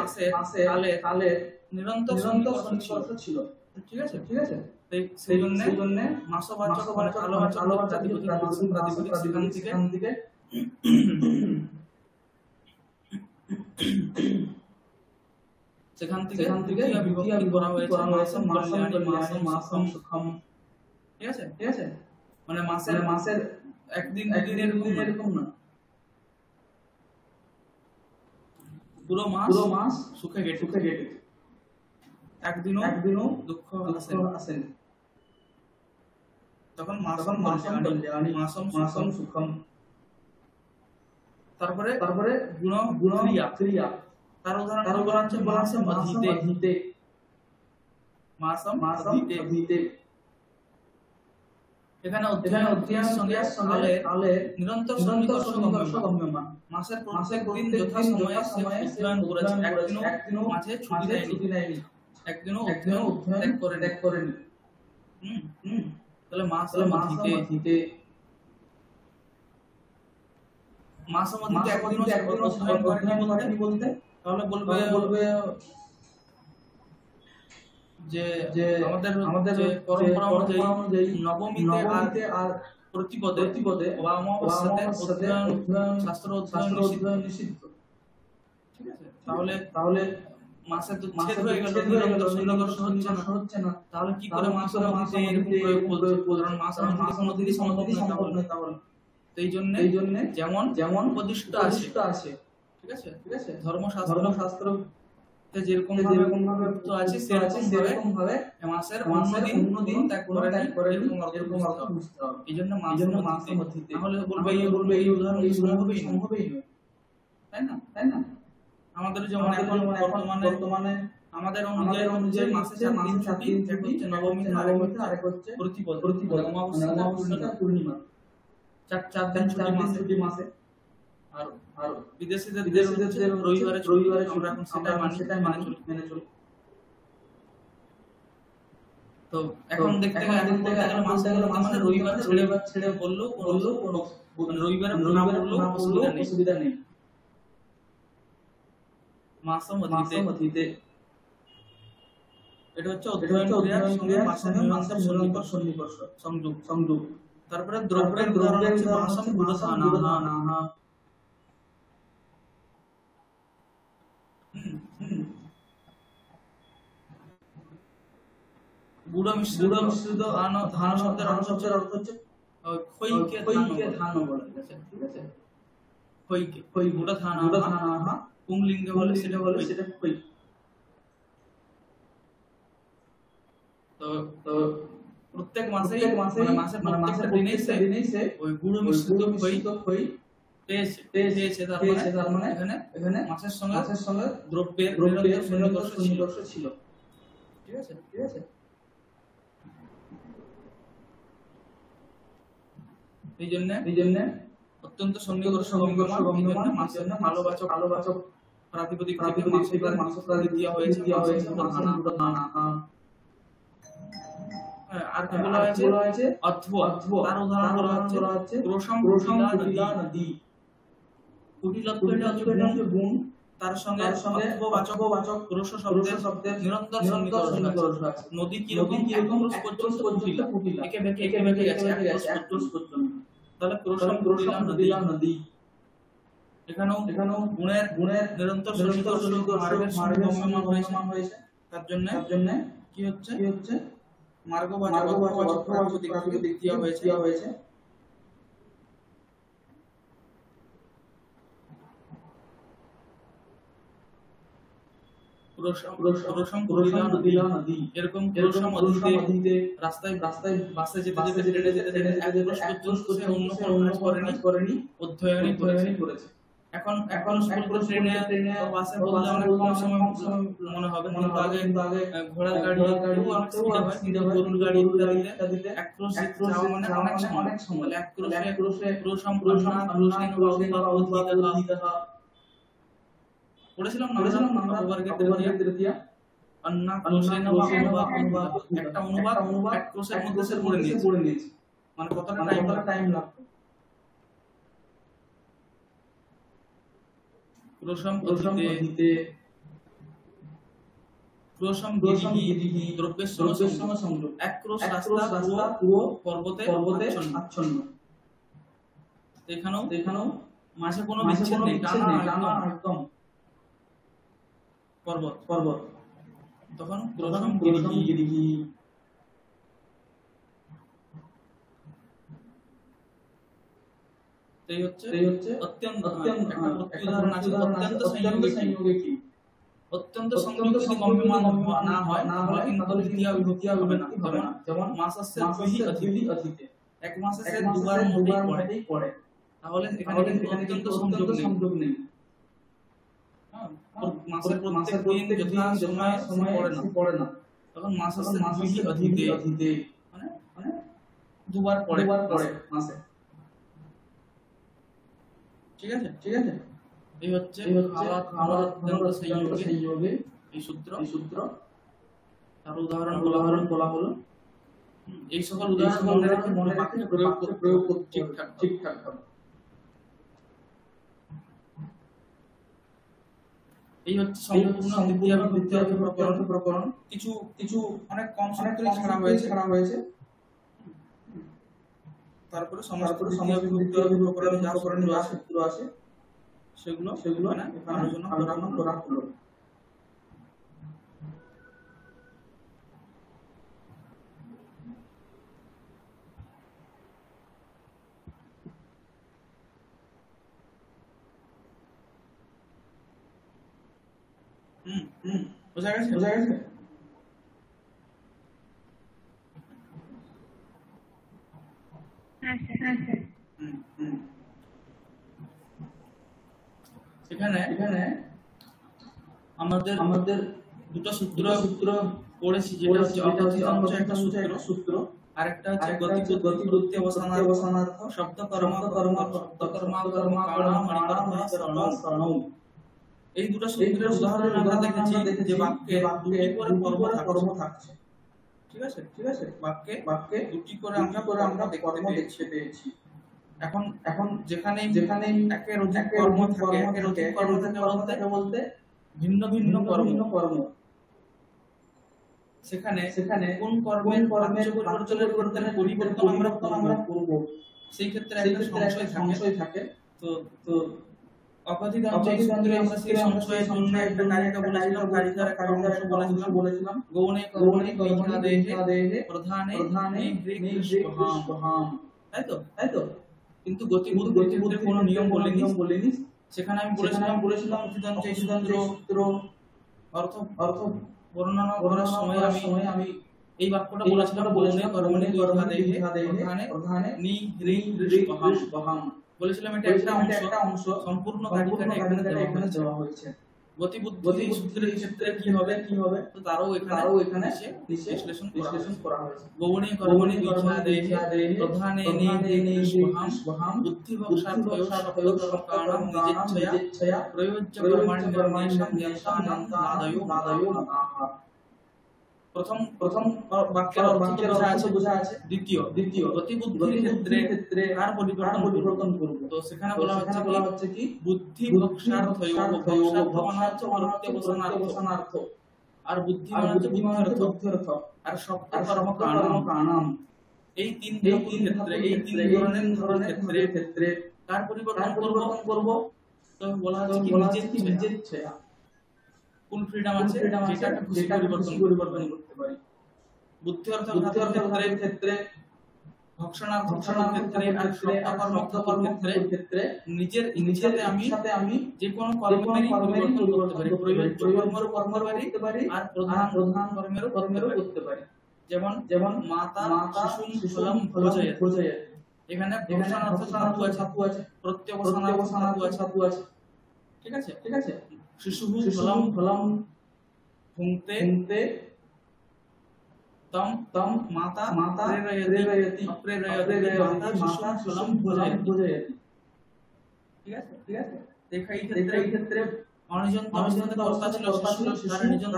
তালে নিরন্তর সন্নিকর্ষ ছিল। ঠিক আছে, সেই জন্য মাসবাচক কালবাচক প্রাতিপদিক সেখান থেকে বিভক্তি করা হয়েছে মাসম সুখম। ঠিক আছে, মানে মাসের একদিন দুদিন এরকম না, পুরো মাস সুখে কেটে একদিনও দুঃখ আসেন। তখন মাসম মাসম সুখম। তারপরে গুণক্রিয়া, তার উদাহরণ বলা হচ্ছে মাসম অধীতে। এখানে অধ্যায়ের সঙ্গে কালে নিরন্তর সন্নিকর্ষ গম্যমান। মাসের প্রত্যেক দিন যথাসময়ে অধ্যয়ন করেছে, একদিনও মাঝে ছুটি দেয়নি, একদিনও অধ্যয়ন ত্যাগ করেনি। তাহলে মাসম অধীতে একদিনও অধ্যয়ন করেনি বলতে তাহলে বলবে যে যে আমাদের যে পরম্পরা অনুযায়ী নবমীতে আর প্রতিপদে বা অমাবস্যাতে সাথে শাস্ত্র শাস্ত্র অধ্যয়ন অধ্যয়ন নিষিদ্ধ। ঠিক আছে, তাহলে তাহলে মাসে তো ছেদ মাসে হয়ে গেল, নিরন্তর শনিগ্রহ হচ্ছে না, তাহলে কি করে মাস মধ্যে এরকম প্রয়োগ বলছে? কারণ মাস মধ্যে কোনোদিনই সম্ভব নয় তাহলে। তো এই জন্য যেমন উপদিষ্ট আছে, ঠিক আছে, ধর্মশাস্ত্র যেরকম ভাবে যুক্ত আছে সেরকম ভাবে মাসের অন্য দিন ত্যাগ করে এরকম অর্থ বুঝতে হবে। এই জন্য মাস মধ্যে, তাহলে বলবে এই উদাহরণ সম্ভবই নয়, তাই না? আমাদের যেমন এখন বর্তমানে আমাদের অনুযায়ী মাসে 7 দিন ছুটি, নবমী আরেক হচ্ছে প্রতিপদ, অমাবস্যা পূর্ণিমা, 4 দিন ছুটি মাসে। আর বিদেশিদের রবিবারে আমরা এখন সেটাই মেনে চলি। তো এখন দেখতে গেলে মাসে রবিবার ছেড়ে বললো রবিবারে না বললেও অসুবিধা নেই। মাস মধ্যে এটা হচ্ছে অধ্যয়ন ক্রিয়ার সঙ্গে মাসের সন্নিকর্ষ সংযোগ। তারপরে দ্রব্যের মাসম গুড়ধানা, গুড় মিশ্রিত ধান শব্দের অর্থ হচ্ছে খইকে ধান বলে, ঠিক আছে, খই গুড় ধানা পুংলিঙ্গে বলে সেটা খই। তো প্রত্যেক মাসে মাসের প্রত্যেকটা দিনেই সে ওই গুড় মিশ্রিত খই পেয়েছে। তার মানে এখানে মাছের সঙ্গে দ্রব্যের সন্নিকর্ষ ছিল, ঠিক আছে। এই জন্য অত্যন্ত সন্নিকর্ষ মাছের ভালোবাচক প্রাতিপদিক মাসকাল দেওয়া হয়েছে। আর কি বলা হয়েছে? তার উদাহরণ বলা হচ্ছে নদী। কুটিলত্ব হচ্ছে গুণ, তার সঙ্গে অথবাচক পুরুষ শব্দের নিরন্তর সন্নিকর্ষ আছে। নদী কিরকম পর্যন্ত কুটিলা, একে বেঁকে গেছে পর্যন্ত। তাহলে পুরুষ নদী। এখানেও গুণের নিরন্তর সন্নিকর্ষ মার্গের সঙ্গে হয়েছে। তার জন্য কি হচ্ছে মার্গবাচক প্রাতিপদিক দেওয়া হয়েছে। এরকম রাস্তায় বাসে যেতে অন্য কোনো কাজ করেনি, অধ্যয়নই করেছে। এখন ট্রেনে বাসে বললে অনেক কম সময় মনে হবে, কিন্তু আগে ঘোড়ার গাড়ি অনেক সুবিধা হয়, গরুর গাড়ি ইত্যাদিতে এক ক্রোশ যাওয়া মানে অনেক সময়। এক ক্রোশে পড়েছিলাম আমরা অপবর্গের তৃতীয়া অন্না ক্রোশেন একটা অনুবাদ এক ক্রোশের মধ্যে পড়ে নিয়েছি, মানে কতটা টাইম লাগবে। দ্রব্যের সঙ্গে সংযোগ। এক ক্রোশ রাস্তা পুরো পর্বতে আচ্ছন্ন। এখানেও মাঝে কোনো বিচ্ছেদ নেই, টানা একদম পর্বত। তখন গিরিগি। এই হচ্ছে অত্যন্ত সংযোগে কি অত্যন্ত সংযোগ যদি গম্যমান না হয় তাহলে কিন্তু দ্বিতীয় বিভক্তি হবে না। যেমন মাস আসছে অতিথি, এক মাসে সে দুবার মোটেই পড়ে, তাহলে এখানে কিন্তু অত্যন্ত সংযোগ নেই। মাসের প্রত্যেক দিন যথা সময় পড়ে না, তখন মাস আসছে অতিথি, মানে দুবার পড়ে মাসে, ঠিক আছে। এই হচ্ছে সংযোগে এই সূত্র। তার উদাহরণ বলা হলো। এই সকল উদাহরণ মনে রাখে প্রয়োগ করতে ঠিকঠাক হবে। এই হচ্ছে সম্পূর্ণ দ্বিতীয় বিভক্তি প্রকরণ। কিছু কিছু অনেক কম সূত্রই ছাড়া হয়েছে। তারপরে সমস্ত দ্বিতীয় বিভক্তি প্রকরণে যা সূত্র আছে সেগুলো এখানে আলোচনা করা হলো। বোঝা গেছে? এখানে আমাদের দুটো সূত্র পড়েছি, যেটা হচ্ছে অপতিতাংশ একটা সূত্র, আর একটা হচ্ছে গতিবুদ্ধি অবসানার্থ শব্দ কর্ম। এই দুটো সূত্রের উদাহরণ আমরা দেখেছি যে বাক্যে দুটি করে কর্ম থাকছে। ঠিক আছে, বাক্যে দুটি করে আমরা কর্ম দেখতে পেয়েছি। এখন যেখানে একের অধিক কর্ম থাকে বলতে ভিন্ন ভিন্ন কর্ম, সেখানে কোন কর্মের পরিবর্তন আমরা করব, সেই ক্ষেত্রে একটা সংশয় থাকে। তো অপতিতাংশ সূত্রে আমরা সেই সংশয়ের জন্য একটা কারিকা বলেছিলাম, কারিকার একটা অংশ বলেছিলাম গৌণে কর্মণি দেহে প্রধানে গ্রীষ্মহাম। তাই তো কিন্তু গতিবুদ্ধির কোনো নিয়ম বলিনি। সেখানে আমি বলেছিলাম অপতিতাংশ সূত্র অর্থ বর্ণনা করার সময় আমি এই বাক্যটা বলেছিলাম গৌণে কর্মণি দেহে প্রধানে গ্রীষ্মহাম বলেছিলাম। এটা একটা অংশ, সম্পূর্ণ কারিকাটা এখানে দেওয়া হয়েছে। গতিবুদ্ধি সূত্রের ক্ষেত্রে কি হবে তো তারও এখানে বিশ্লেষণ করা হয়েছে। গৌণে কর্মণি দেহে প্রধানে গ্রীষ্মহাম বুদ্ধিবশার্থ শব্দকর্মকারণ নিজেচ্ছয়া প্রয়োজ্য কর্মাণি নির্দেশানাদায়ো। প্রথম বাক্যের অর্থ বোঝা আছে। দ্বিতীয় গতিবুদ্ধির ক্ষেত্রে কার পরিবর্তন করব, তো সেখানে বলা হচ্ছে কি বুদ্ধি বক্সার্থয় অবসানার্থ, আর বুদ্ধি বুদ্ধির্থ, আর শব্দ কর্ম কারণম। এই তিন ক্ষেত্রে এই তিন ধরনের ক্ষেত্রে কার পরিবর্তন করব, তো বলা হচ্ছে কি নিজের ইচ্ছা। ফুল ফ্রিডম আছে, যেটা পরিবর্তন করতে পারি। বুদ্ধি অর্থাৎ ক্ষেত্রে ভক্ষণার্থ ক্ষেত্রে আর শব্দ কর্ম ক্ষেত্রে নিজের ইচ্ছাতে আমি যে কোনো কর্মেরই পরিবর্তন করতে পারি। প্রয়োজ্য কর্মেরও করতে পারি আর প্রধান কর্মেরও করতে পারি। যেমন মাতা শিশুম ভোজয়েৎ, এখানে ভক্ষণার্থ ধাতু আছে, প্রত্যবসানার্থ ধাতু আছে। ঠিক আছে, শিশু ফলম ভুঙ্ক্তে তম মাতা প্রেরয়তি মাতা শিশুম ফলম ভোজয়তি। ঠিক আছে, এই ক্ষেত্রে অনিজন অবস্থা ছিল, তার নিজন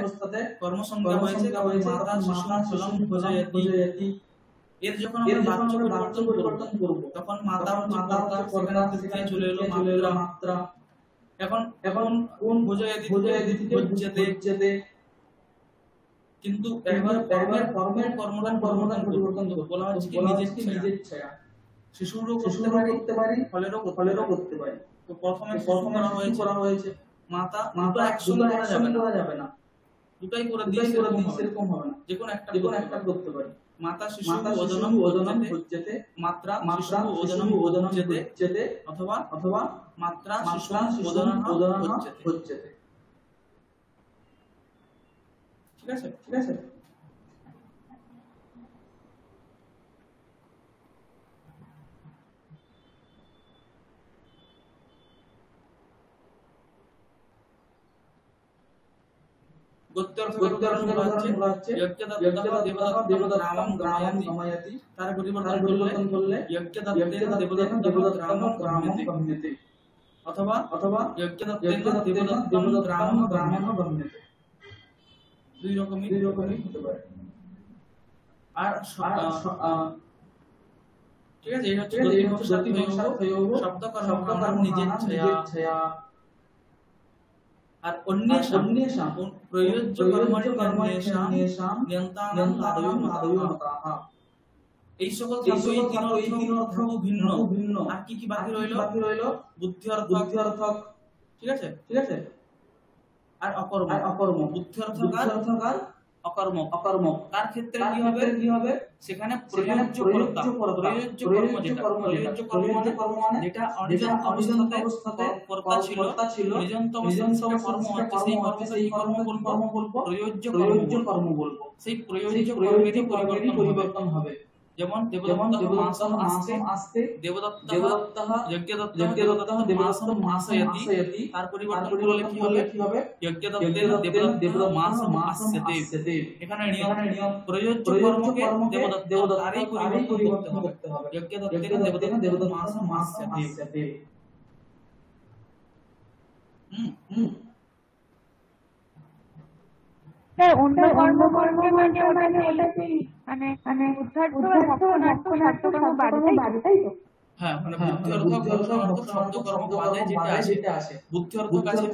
অবস্থাতে কর্মসংজ্ঞা হয়েছে মাতা শিশুম ফলম ভোজয়তি। এর যখন আমরা বাচ্য পরিবর্তন করব তখন মাতা কর্তা থেকে চলে এলো মাত্রা। এখন কোন ভোজয়তি ভোজ্যতে, কিন্তু একবার কর্মদান পরিবর্তন বলা হচ্ছে কি নিজের ইচ্ছা। শিশুরও করতে পারি, ফলেরও করতে পারি। তো প্রথমে করা হয়েছে মাতা একসঙ্গে করা যাবে না, দুটাই করে দিয়ে সেরকম হবে না, যে কোনো একটা করতে পারি। মাতা শিশু ওজনম ভোজ্যতে, মাত্রা শিশু ওজনম ভোজ্যতে, অথবা মাত্রা শিশু ওজনম ভোজ্যতে। ঠিক আছে। তার পরিবর্তন করলে অথবা দুই রকমই হতে পারে। আর ঠিক আছে, এই হচ্ছে শব্দ কর্ম নিজের ইচ্ছা। আর অন্যেষাম अन्येषां প্রয়োজ্য কর্মাণি নির্ণয়েষাম নিয়ন্তানাম আদয়ো মতাহ। এই সকল থাকলো এই তিন অর্থ ভিন্ন। আর কি কি বাকি রইল? বুদ্ধি অর্থক, ঠিক আছে, আর অকর্ম। বুদ্ধি অর্থকার অকর্মক। তার ক্ষেত্রে কি হবে? সেখানে প্রয়োজ্য কর্ম যেটা প্রয়োজ্য কর্ম মানে যেটা অনিজন্ত অবস্থাতে কর্তা ছিল, নিজন্ত অবস্থাতে কর্ম হচ্ছে সেই কর্মকে কি কর্ম বলবো? প্রয়োজ্য কর্ম বলবো। সেই প্রয়োজ্য কর্মেরই পরিবর্তন হবে। যেমন দেবদত্তঃ মাসম আস্তে দেবদত্তঃ যজ্ঞদত্তঃ দেবদত্তম মাসয়তি। তার পরিবর্তন করলে কি হবে? যজ্ঞদত্তেন দেবদত্তঃ মাসম আসতে। এখানে নিয়ম প্রয়োজ্য কর্মকে দেবদত্ত তারই পরিবর্তন করতে হবে। যজ্ঞদত্তেন দেবদত্তঃ মাসম আসতে। স্যার অন্য কর্ম করতে মানে ওটা কি মানে উদ্ধার্থ বা ভক্ষণার্থ শব্দকর্ম বাদে, তাই তো? হ্যাঁ, মানে বুদ্ধি অর্থক ভক্ষণার্থ শব্দকর্ম বাদে যেটা আসে। বুদ্ধি অর্থক আছে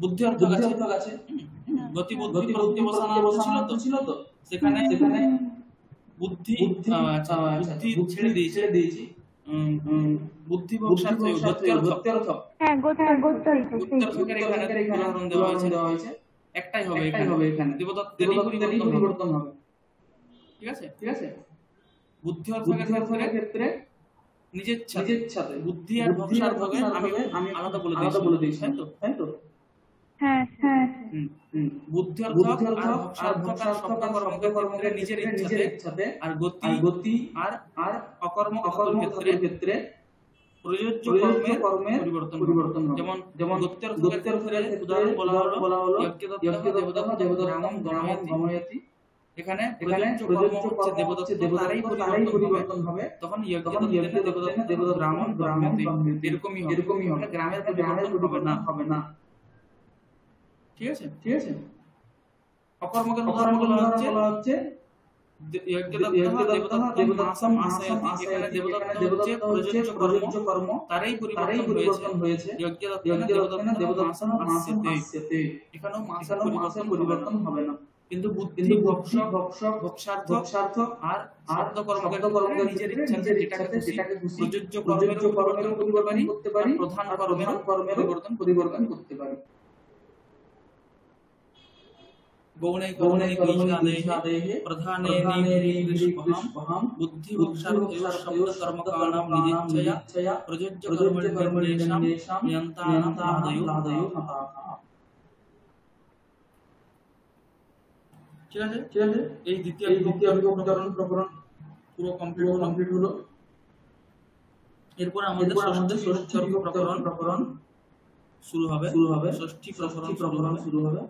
বুদ্ধি অর্থক আছে গতি বুদ্ধি প্রত্যবসানার্থ ছিল তো সেখানে বুদ্ধি ছেড়ে দিয়েছি। বুদ্ধি ভক্ষার্থ গতি অর্থক। হ্যাঁ, গোত্রার্থের গোত্রার্থকের এখানে উদাহরণ দেওয়া হয়েছে। একটাই হবে এখানে দেবদত্তেরই পরিবর্তন হবে। ঠিক আছে। বুদ্ধি অর্থকের ক্ষেত্রে নিজের সাথে বুদ্ধি আর ভক্ষার্থকে আমি আলাদা বলে দিয়েছি, তাই তো? হ্যাঁ। বুদ্ধি অর্থক আর ভক্ষার্থক আর শব্দকর্মের ক্ষেত্রে নিজের ইচ্ছাতে, আর গতি আর অকর্মকের ক্ষেত্রে প্রযোজ্য কর্মের পরিবর্তন হবে। যেমন গোত্রের ক্ষেত্রে উদাহরণ বলা হলো যজ্ঞদত্তঃ দেবদত্তম গময়তি। এখানে প্রযোজ্য কর্ম হচ্ছে দেবদত্ত, তারই পরিবর্তন হবে। তখন যজ্ঞদত্তেন দেবদত্তম গ্রামম গময়তি। এরকমই হবে। গ্রামের পরিবর্তন হবে না। ঠিক আছে। অকর্মকের উদাহরণ বলা হচ্ছে যজ্ঞদত্তঃ দেবদত্তম মাসয়তি। এখানে দেবদত্ত হচ্ছে প্রযোজ্য কর্ম, তারই পরিবর্তন হয়েছে। যজ্ঞদত্তেন দেবদত্তম মাসম আসতে। এখানেও মাসের পরিবর্তন হবে না। কিন্তু বুদ্ধি ভক্ষার্থক আর শব্দকর্মকের ক্ষেত্রে নিজের ইচ্ছাতে যেটাকে খুশি প্রযোজ্য কর্মের পরিবর্তন করতে পারি, প্রধান কর্মের পরিবর্তন করতে পারি। গৌণে কর্মণি প্রধানে নির্দিষ্টহম বুদ্ধি ভক্ষার্থয়োঃ শব্দকর্মকানাম নিজেচ্ছয়া প্রযোজ্য কর্মণি নির্দেশাম নিয়ন্তানাম আদয়ো মতাহ। ঠিক আছে। এই দ্বিতীয় বিভক্তি প্রকরণ পুরো কমপ্লিট হলো। এরপর আমাদের ষষ্ঠী প্রকরণ শুরু হবে। ষষ্ঠী প্রকরণ শুরু হবে।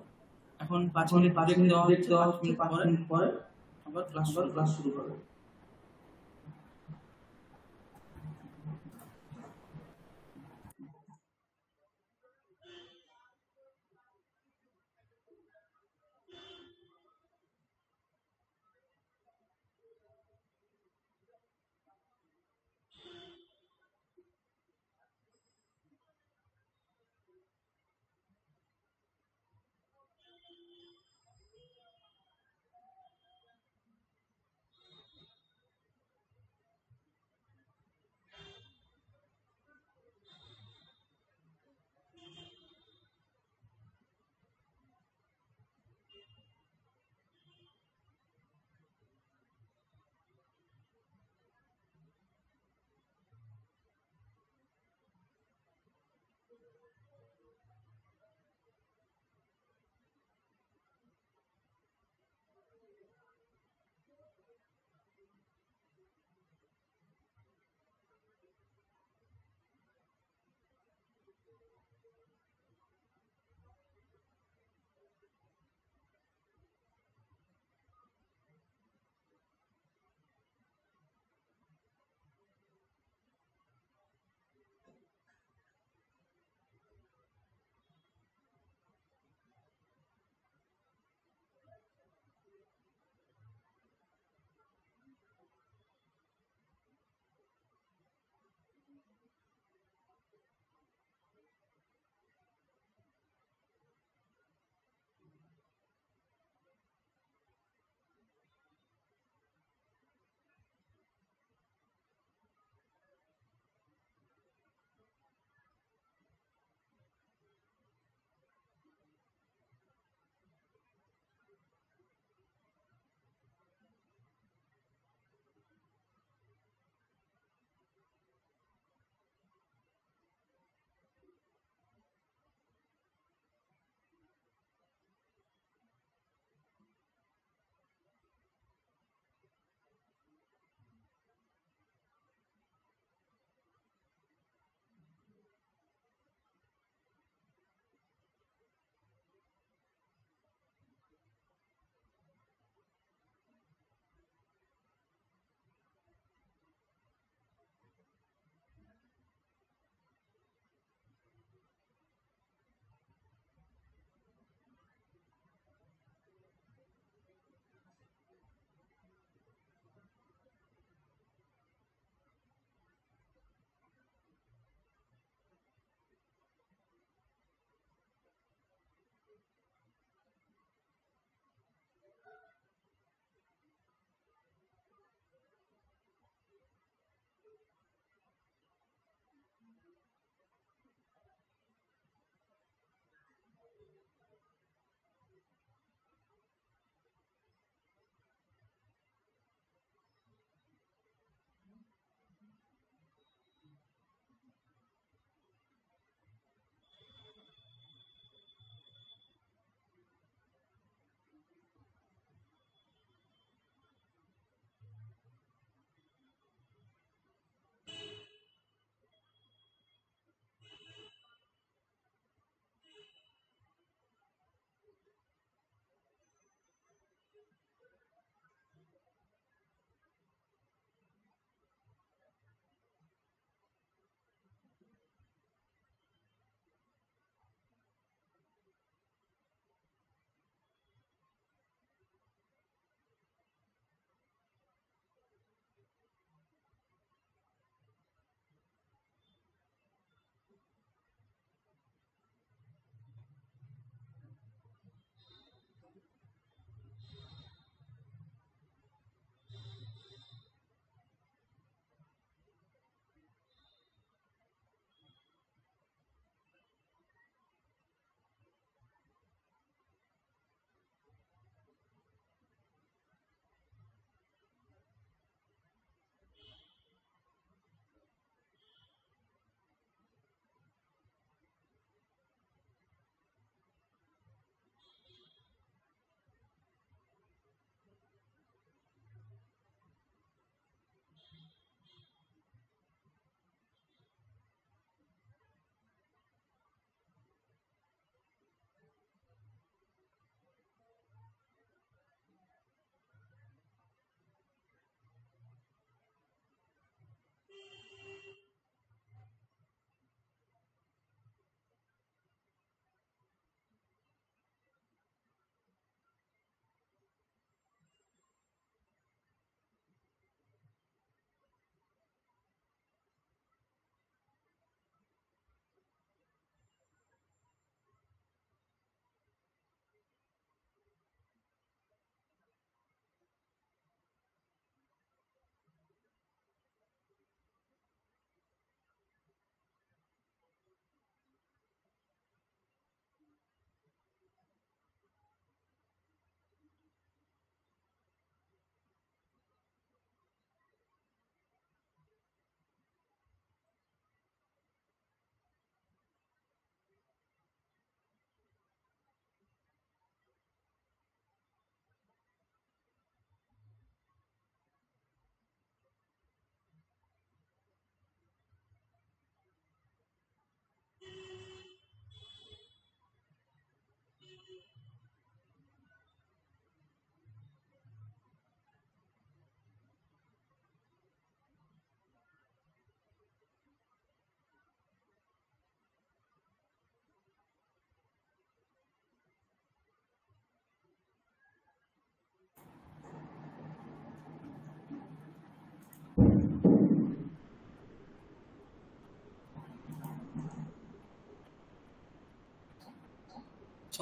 এখন 5 মিনিট ব্রেক দেওয়া হচ্ছে। 5 মিনিট পরে আবার ক্লাস শুরু হবে।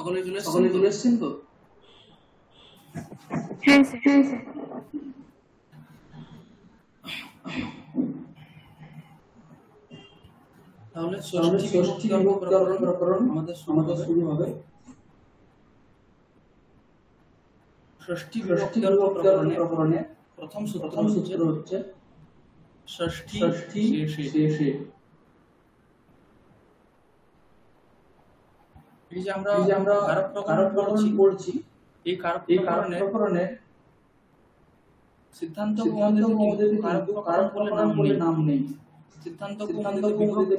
সকলে চলে এসেছেন তো? হ্যাঁ স্যার। তাহলে ষষ্ঠী বিভক্তি প্রকরণ আমাদের শুরু হবে। ষষ্ঠী বিভক্তি প্রকরণে প্রথম সূত্র হচ্ছে ষষ্ঠী শেষে। এই যে আমরা কারক প্রকরণ পড়ছি, এই কারক প্রকরণে সিদ্ধান্ত কৌমুদীতে কারক প্রকরণ বলে নাম নেই। সিদ্ধান্ত কৌমুদীতে বিভক্তি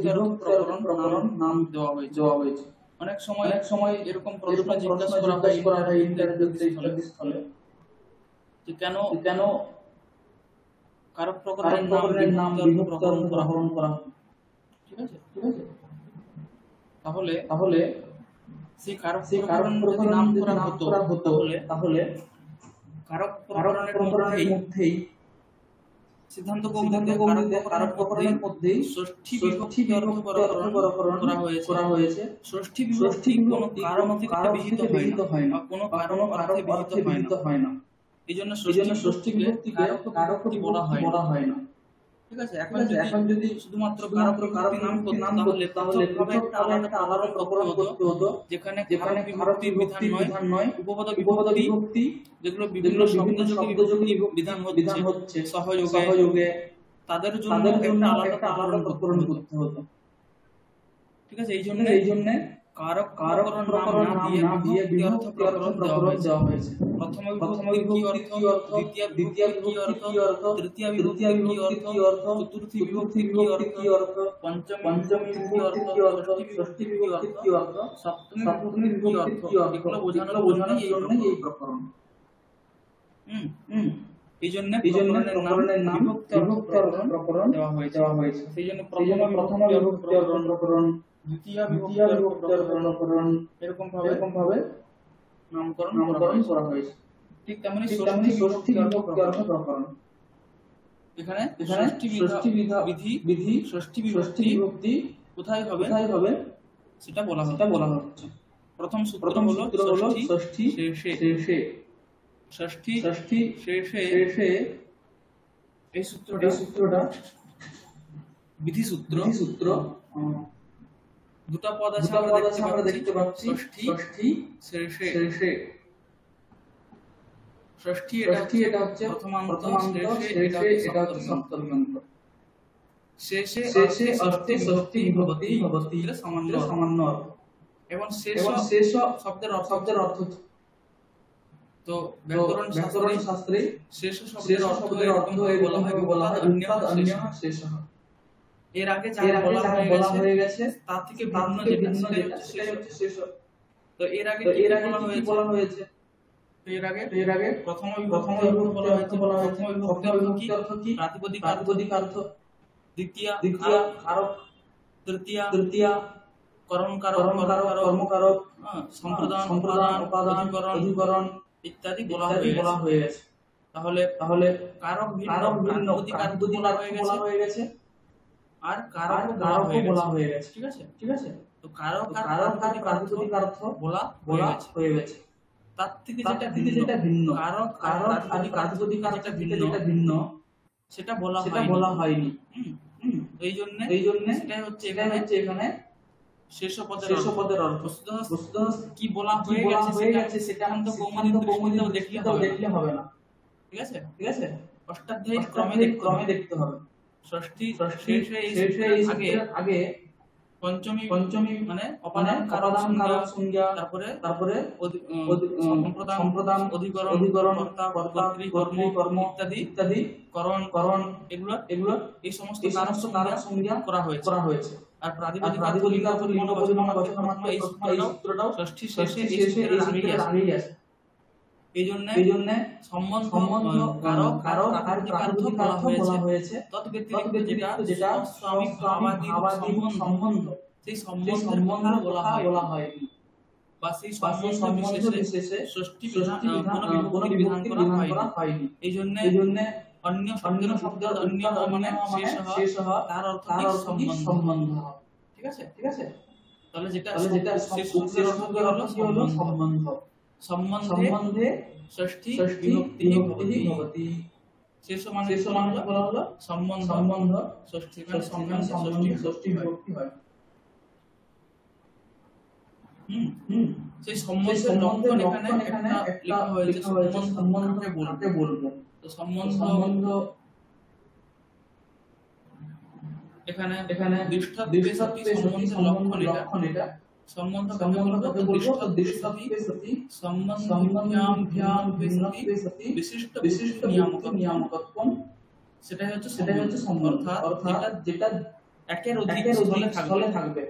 প্রকরণ নাম দেওয়া হয়েছে। অনেক সময় এরকম প্রশ্ন জিজ্ঞাসা করা হয় ইন্টারভিউ স্থলে যে কেন কারক প্রকরণের নাম বিভক্তি প্রকরণ করা হয়। ঠিক আছে। তাহলে সেই কারক প্রকরণ নাম করা হতো তাহলে কারক প্রকরণের মধ্যেই সিদ্ধান্ত কৌমুদীতে কারক প্রকরণের মধ্যেই ষষ্ঠী বিভক্তি প্রকরণ করা হয়েছে। ষষ্ঠী বিভক্তি কোনো কারণ থেকে বিহিত হয় না, কোনো কারণ অর্থে বিহিত হয় না। এইজন্য ষষ্ঠী বিভক্তিকে কারক বিভক্তি বলা হয় না। ঠিক আছে। এখন যদি শুধুমাত্র কারক বিভক্তি নাম করলে তাহলে একটা আলাদা প্রকরণ করতে হতো, যেখানে কারক বিভক্তির বিধান নয়, উপপদ বিভক্তি যেগুলো বিভিন্ন শব্দযোগী বিধান হচ্ছে সহযোগে, তাদের জন্য একটা আলাদা প্রকরণ করতে হতো। ঠিক আছে। এই জন্য কারক প্রকরণ নাম দিয়ে বিভক্তি প্রকরণ দেওয়া হয়েছে। প্রথম বিভক্তি কি অর্থ, দ্বিতীয় বিভক্তি কি অর্থ, তৃতীয় বিভক্তি কি অর্থ, চতুর্থী বিভক্তি কি অর্থ, পঞ্চমী বিভক্তি কি অর্থ, ষষ্ঠী বিভক্তি কি অর্থ, সপ্তমী বিভক্তি কি অর্থ, এগুলো বোঝানোর জন্য এই প্রকরণ। এই জন্য প্রকরণের নাম বিভক্তি প্রকরণ দেওয়া হয়েছে। সেই জন্য প্রথম বিভক্তি প্রকরণ, দ্বিতীয় বিভক্তি প্রকরণ এরকম ভাবে নামকরণ করা হয়েছে। ঠিক তেমনি ষষ্ঠী বিভক্তি প্রকরণ। এখানে ষষ্ঠী বিধি ষষ্ঠী বিভক্তি কোথায় হবে সেটা বলা হচ্ছে। প্রথম সূত্র হলো ষষ্ঠী শেষে। ষষ্ঠী শেষে এই সূত্রটা বিধি সূত্র। দুটো পদ আছে আমরা দেখতে পাচ্ছি, ষষ্ঠী শেষে। ষষ্ঠী এটা হচ্ছে প্রথমান্ত, শেষে এটা হচ্ছে সপ্তমান্ত। শেষে ষষ্ঠী বিভক্তি এটা সামান্য এবং শেষ শব্দের অর্থ। তো ব্যাকরণ শাস্ত্রে শেষ শব্দের অর্থ বলা হয় অন্য শেষ। এর আগে যা বলা হয়ে গেছে তার থেকে ভিন্ন যেটা সেটা হচ্ছে শেষ। তো এর আগে কি বলা হয়েছে? এর আগে প্রথম বিভক্তি বলা হয়েছে। প্রথম বিভক্তি অর্থ কি? প্রাতিপদিক অর্থ। দ্বিতীয় কারক, তৃতীয়া কর্মকারক, সম্প্রদান, উপাদান, অধিকরণ ইত্যাদি বলা হয়ে গেছে। তাহলে কারক ভিন্ন, প্রাতিপদিক বলা হয়ে গেছে আর কারক বলা হয়ে গেছে। ঠিক আছে। তো কারক আর প্রাতিপদিক অর্থ বলা হয়ে গেছে। তার থেকে যেটা ভিন্ন, কারক আর প্রাতিপদিক অর্থ যেটা ভিন্ন সেটা বলা হয়নি। এই জন্য সেটাই হচ্ছে এখানে শেষ পদের অর্থ। কি বলা হয়ে গেছে সেটা তো কৌমুদীতে দেখলে হবে না। ঠিক আছে। অষ্টাধ্যায়ী ক্রমে দেখতে হবে। ষষ্ঠী শেষে আগে পঞ্চমী মানে অপাদান কারক সংজ্ঞা, তারপরে সম্প্রদান, অধিকরণ, কর্তা, কর্ম ইত্যাদি করণ এগুলো এই সমস্ত কারক সংজ্ঞা করা হয়েছে। আর প্রাতিপদিক এই সূত্রটাও ষষ্ঠী শেষে আগেই আছে। এই জন্য সম্বন্ধ কারক আর প্রাতিপদিক অর্থ বলা হয়েছে। তৎব্যতিরিক্ত যেটা স্বাভাবিক সম্বন্ধ, সেই সম্বন্ধের কথা বলা হয়নি বা সেই সম্বন্ধ বিশেষে ষষ্ঠী কোনো বিভক্তি বিধান করা হয়নি। এই জন্য অন্য শব্দের অন্য মানে শেষ তার অর্থ সম্বন্ধ। ঠিক আছে। তাহলে যেটা যেটা শেষ শব্দের অর্থ কি হলো সম্বন্ধ সম্বন্ধে ষষ্ঠী বিভক্তি ভবতি শেষ মানে বলা হলো সম্বন্ধ ষষ্ঠী মানে সম্বন্ধে ষষ্ঠী বিভক্তি হয় সেই সম্বন্ধের লক্ষণ এখানে একটা লেখা হয়েছে সম্বন্ধ কাকে বলবো তো সম্বন্ধ এখানে দৃষ্টান্তে সম্বন্ধের লক্ষণ এটা সম্বন্ধ কাকে বলবো তো দৃষ্টান্তে সতি সম্বন্ধভ্যাম ভিন্নত্বে সতি বিশিষ্ট নিয়ামকত্বম সেটাই হচ্ছে সম্বন্ধ অর্থাৎ যেটা একের অধিক স্থলে থাকবে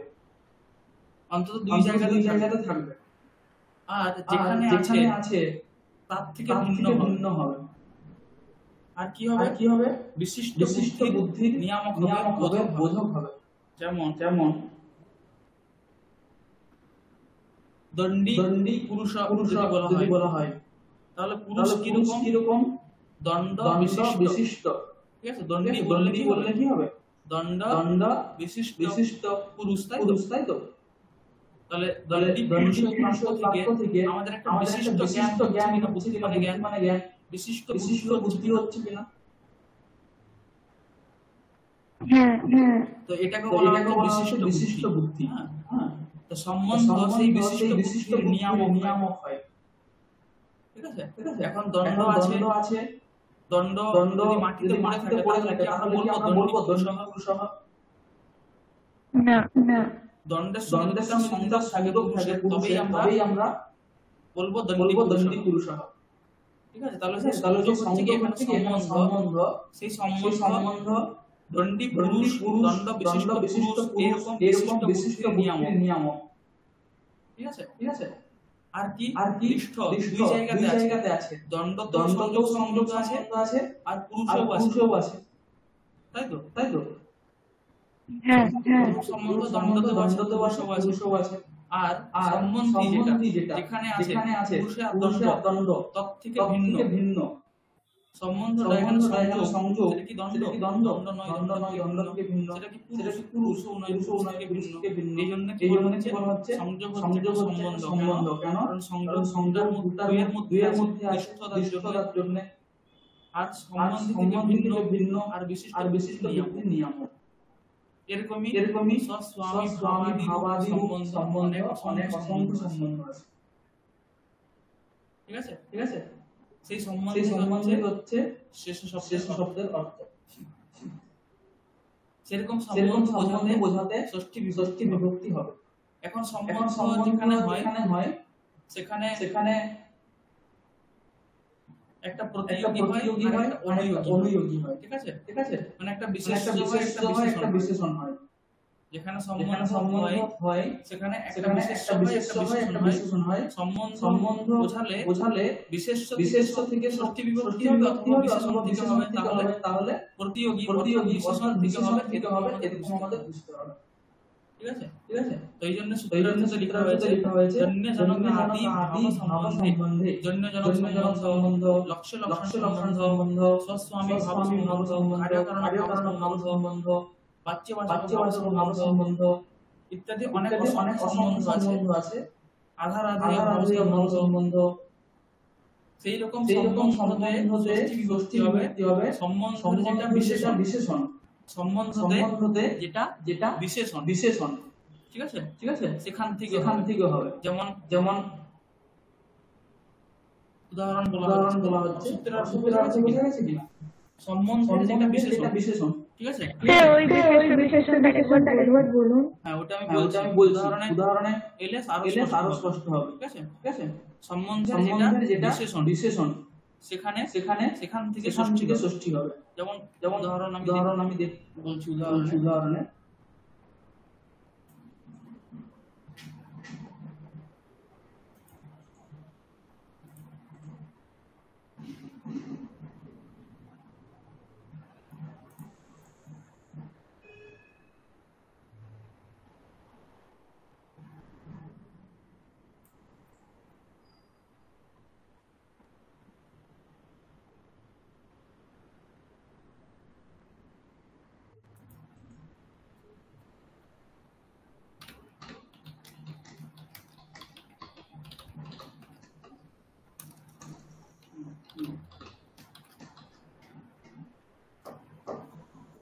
অন্তত দুই জায়গাতে থাকবে আর যেখানে আছে তার থেকে ভিন্ন হবে আর কি হবে বিশিষ্ট বুদ্ধির নিয়ামক হবে বোধক হবে যেমন দণ্ডী পুরুষ যদি বলা হয় তাহলে পুরুষ কিরকম দণ্ড বিশিষ্ট ঠিক আছে দণ্ডী বললে কি হবে দণ্ড বিশিষ্ট পুরুষ তাই তো তাহলে দণ্ডী পুরুষের বাক্য থেকে আমাদের একটা বিশিষ্ট জ্ঞান বুদ্ধি মানে জ্ঞান বিশিষ্ট বুদ্ধি হচ্ছে কিনা তো এটাকে বলা হয় বিশিষ্ট বুদ্ধি হ্যাঁ তো সম্বন্ধ সেই বিশিষ্ট নিয়ামক হয় ঠিক আছে এখন দণ্ড আছে দণ্ড যদি মাটিতে পড়ে থাকে তাহলে কি আমরা বলবো দণ্ডপুরুষঃ না দণ্ডের সঙ্গে সংযোগ থাকে তবেই আমরা বলবো দণ্ডপুরুষঃ ঠিক আছে তাহলে সেই সংযোগ থেকে সম্বন্ধ সেই সম্বন্ধ দণ্ডী পুরুষ দণ্ড বিশিষ্ট এরকম বিশিষ্ট নিয়ামক ঠিক আছে আর কি দৃষ্ট দুই জায়গাতে আছে দণ্ড সংযোগ আছে আর পুরুষও আছে তাই তো হ্যাঁ সম্বন্ধ দণ্ড পুরুষও আছে আর সম্বন্ধী যেটা যেখানে আছে পুরুষ আর দণ্ড তৎ থেকে ভিন্ন সম্বন্ধ সংযোগ সেটা কি দণ্ড দণ্ড থেকে ভিন্ন সেটা কি পুরুষ থেকে ভিন্ন এই জন্য কি বলা হচ্ছে সংযোগ সম্বন্ধ কেন কারণ সংযোগ দুইয়ের মধ্যে আছে দৃষ্টতার জন্য আর সম্বন্ধ থেকে ভিন্ন আর বিশিষ্ট বুদ্ধির নিয়ামক এরকমই স্বামী ভাবাদি সম্বন্ধে অনেক অসংখ্য সম্বন্ধ আছে ঠিক আছে সেই সম্বন্ধে হচ্ছে শেষ শব্দের অর্থ সেরকম সম্বন্ধ বোঝাতে ষষ্ঠী বিভক্তি হবে এখন সম্বন্ধ যেখানে হয় সেখানে একটা প্রতিযোগী হয় আর একটা অনুযোগী হয় ঠিক আছে মানে একটা বিশেষ হয় একটা বিশেষণ হয় যেখানে সম্বন্ধ হয় সেখানে একটা বিশেষণ হয় সম্বন্ধ বোঝালে বিশেষ্য থেকে ষষ্ঠী বিভক্তি হবে অথবা বিশেষণ থেকে হবে তাহলে প্রতিযোগী বিশেষণ থেকে হবে এরকম আমাদের বুঝতে হবে ঠিক আছে তো এই জন্য সূত্রার্থে লেখা হয়েছে জন্য জনক আদি ভাব সম্বন্ধে জন্য জনক সম্বন্ধ লক্ষ্য লক্ষণ সম্বন্ধ স্বস্বামী ভাব সম্বন্ধ কার্যকারণ ভাব সম্বন্ধ বাচ্চবাচক ভাব সম্বন্ধ ইত্যাদি অনেক সম্বন্ধ আছে আধার ভাব সম্বন্ধ সেই রকম সম্বন্ধে ষষ্ঠী বিভক্তি হবে সম্বন্ধ যেটা বিশেষণ সম্বন্ধে যেটা বিশেষণ ঠিক আছে সেখান থেকে হবে যেমন উদাহরণ বলা হচ্ছে সূত্রের অর্থ বোঝা গেছে কিনা সম্বন্ধ যেটা বিশেষণ ঠিক আছে ওই বিশেষণটা একবার বলুন হ্যাঁ ওটা আমি বলছি উদাহরণে এলে আরো স্পষ্ট হবে ঠিক আছে সম্বন্ধের যেটা বিশেষণ সেখান থেকে ষষ্ঠী হবে যেমন উদাহরণ আমি বলছি উদাহরণে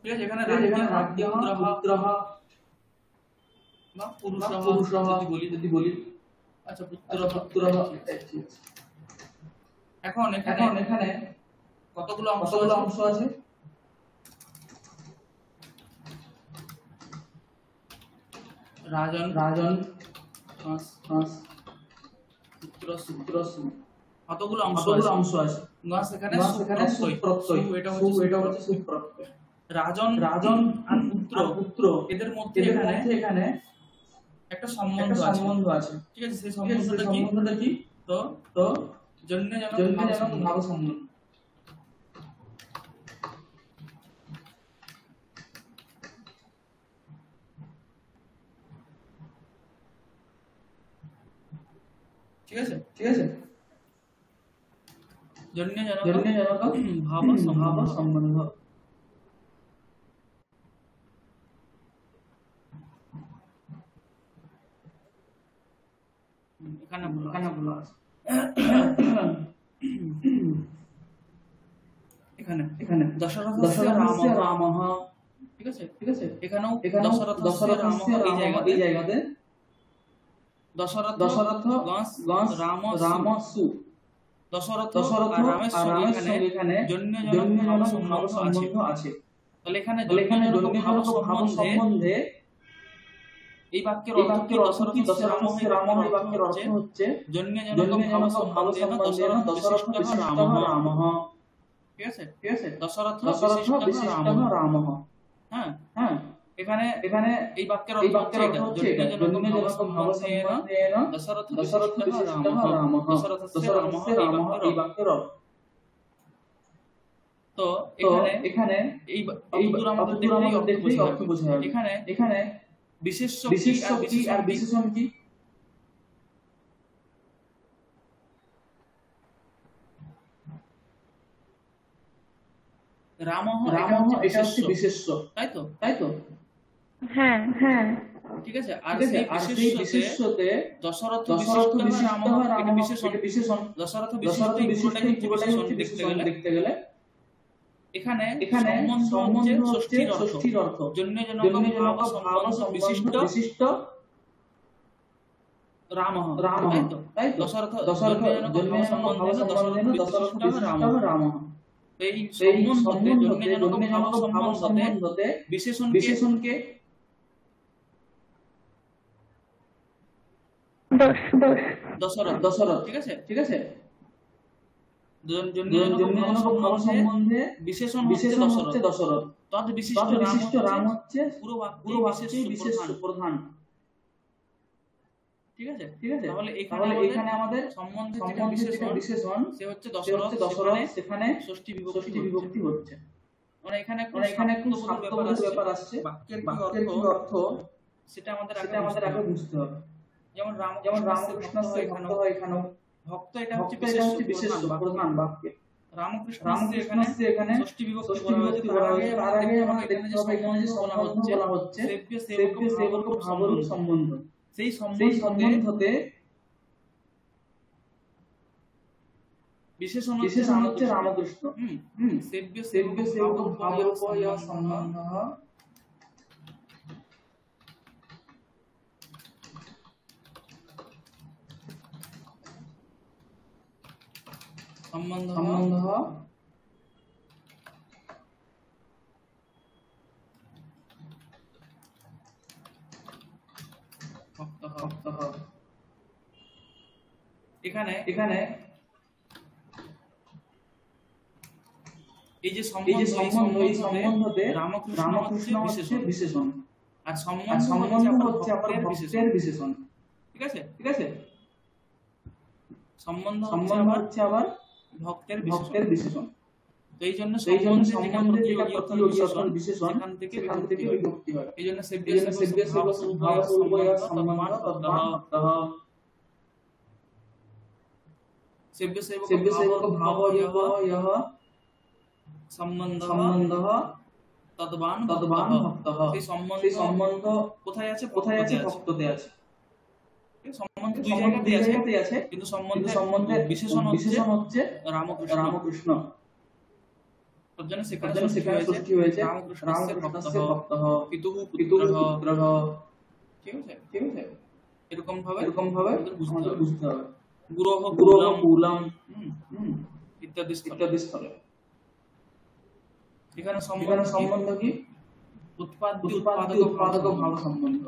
ঠিক আছে, এখানে রাজ্যং রাজ্যং পুত্রঃ বা পুরুষঃ পুরুষঃ যদি বলি আচ্ছা পুত্রঃ। এখন এখানে কতগুলো অংশ আছে? রাজন পুত্রঃ কতগুলো অংশ আছে? এখানে সুপ্রত্যয়, এটা হচ্ছে সুপ্রত্যয়। রাজন আর পুত্র এদের মধ্যে এখানে একটা সম্বন্ধ আছে, ঠিক আছে? সেই সম্বন্ধটা কি? তো জন্য ভাব সম্বন্ধ। ঠিক আছে জন্য ভাব সম্বন্ধ। এখানে বলা আছে এখানে দশরথস্য রামঃ, ঠিক আছে এখানেও দশরথস্য রামঃ এই জায়গাতে দশরথ রামসু দশরথ আর রামের সঙ্গে এখানে জন্য ভাব সম্বন্ধ আছে। তাহলে এখানে ভাব সম্বন্ধে এই বাক্যের অর্থ কি? দশরথস্য রামঃ এই বাক্যের অর্থ হচ্ছে জন্য ভাব সম্বন্ধেন দশরথ বিশিষ্টঃ রামঃ। ঠিক আছে দশরথ বিশিষ্টঃ রামঃ। হ্যাঁ এখানে এই বাক্যের অর্থ হচ্ছে জন্য ভাব সম্বন্ধেন দশরথ বিশিষ্টঃ রামঃ। দশরথস্য রামঃ এই বাক্যের অর্থ। তো এখানে এই আমাদের দেখলেই অর্থ বোঝা যাবে। এখানে বিশেষ্য কি আর বিশেষণ কি? রামঃ এটা হচ্ছে বিশেষ্য, তাই তো হ্যাঁ ঠিক আছে। আর সেই বিশেষ্যতে দশরথ বিশিষ্টঃ রামঃ এটা বিশেষণ। দশরথ বিশিষ্ট পুরোটাই হচ্ছে বিশেষণ দেখতে গেলে। এখানে সম্বন্ধ হচ্ছে ষষ্ঠীর অর্থ জন্য ভাব সম্বন্ধ বিশিষ্ট রামঃ, তাই তো দশরথ জন্য দশরথ বিশিষ্টঃ রামঃ। এই সম্বন্ধে জন্য ভাব সম্বন্ধতে বিশেষণকে দশরথ, ঠিক আছে জন্য ভাব সম্বন্ধে বিশেষণ হচ্ছে দশরথ। তদ বিশিষ্ট রাম হচ্ছে পুরো বাক্যে বিশেষ প্রধান। ঠিক আছে তাহলে এখানে আমাদের সম্বন্ধে যেটা বিশেষণ সে হচ্ছে দশরথ। সেখানে ষষ্ঠী বিভক্তি হচ্ছে। মানে এখানে একটু সার্থকবোধক ব্যাপার আসছে। বাক্যের কি অর্থ সেটা আমাদের আগে বুঝতে হবে। যেমন রামকৃষ্ণ ভক্ত হয় এখানেও ভক্ত এটা হচ্ছে বিশেষ প্রধান বাক্যে। রামকৃষ্ণ এখানে ষষ্ঠী বিভক্তি বলা হয়েছে। তার আগে আমাদের দেখতে হবে এখানে যে সম্বন্ধ বলা হচ্ছে সেব্য সেবক ভাবরূপ সম্বন্ধ। সেই সম্বন্ধতে বিশেষণ হচ্ছে রামকৃষ্ণ। সেব্য সেবক ভাবরূপ সম্বন্ধ এখানে এই যে সম্বন্ধতে রামকৃষ্ণ হচ্ছে বিশেষণ আর সম্বন্ধ হচ্ছে আবার ভক্তের বিশেষণ। ঠিক আছে সম্বন্ধ হচ্ছে আবার ভক্তের বিশেষণ। তো এই জন্য সম্বন্ধে যেটা প্রতিযোগী বিশেষণ সেখান থেকে বিভক্তি হয়। এই জন্য সেব্য সেবক ভাব সম্বন্ধ সেব্য সেবক ভাব ইহ সম্বন্ধ তদ্বান ভক্তঃ। এই সম্বন্ধ কোথায় আছে? ভক্ততে আছে। সম্বন্ধ দুই জায়গাতেই আছে কিন্তু সম্বন্ধে বিশেষণ হচ্ছে রামকৃষ্ণ। তজ্জন্য সেখানে ষষ্ঠী হয়েছে রামকৃষ্ণস্য ভক্তঃ পিতুঃ পুত্রঃ। ঠিক আছে, ঠিক আছে, এরকম ভাবে আমাদের বুঝতে হবে। গুরোহ কুলম ইত্যাদি স্থলে। এখানে সম্বন্ধ কি? উৎপাদ্য উৎপাদক ভাব সম্বন্ধ।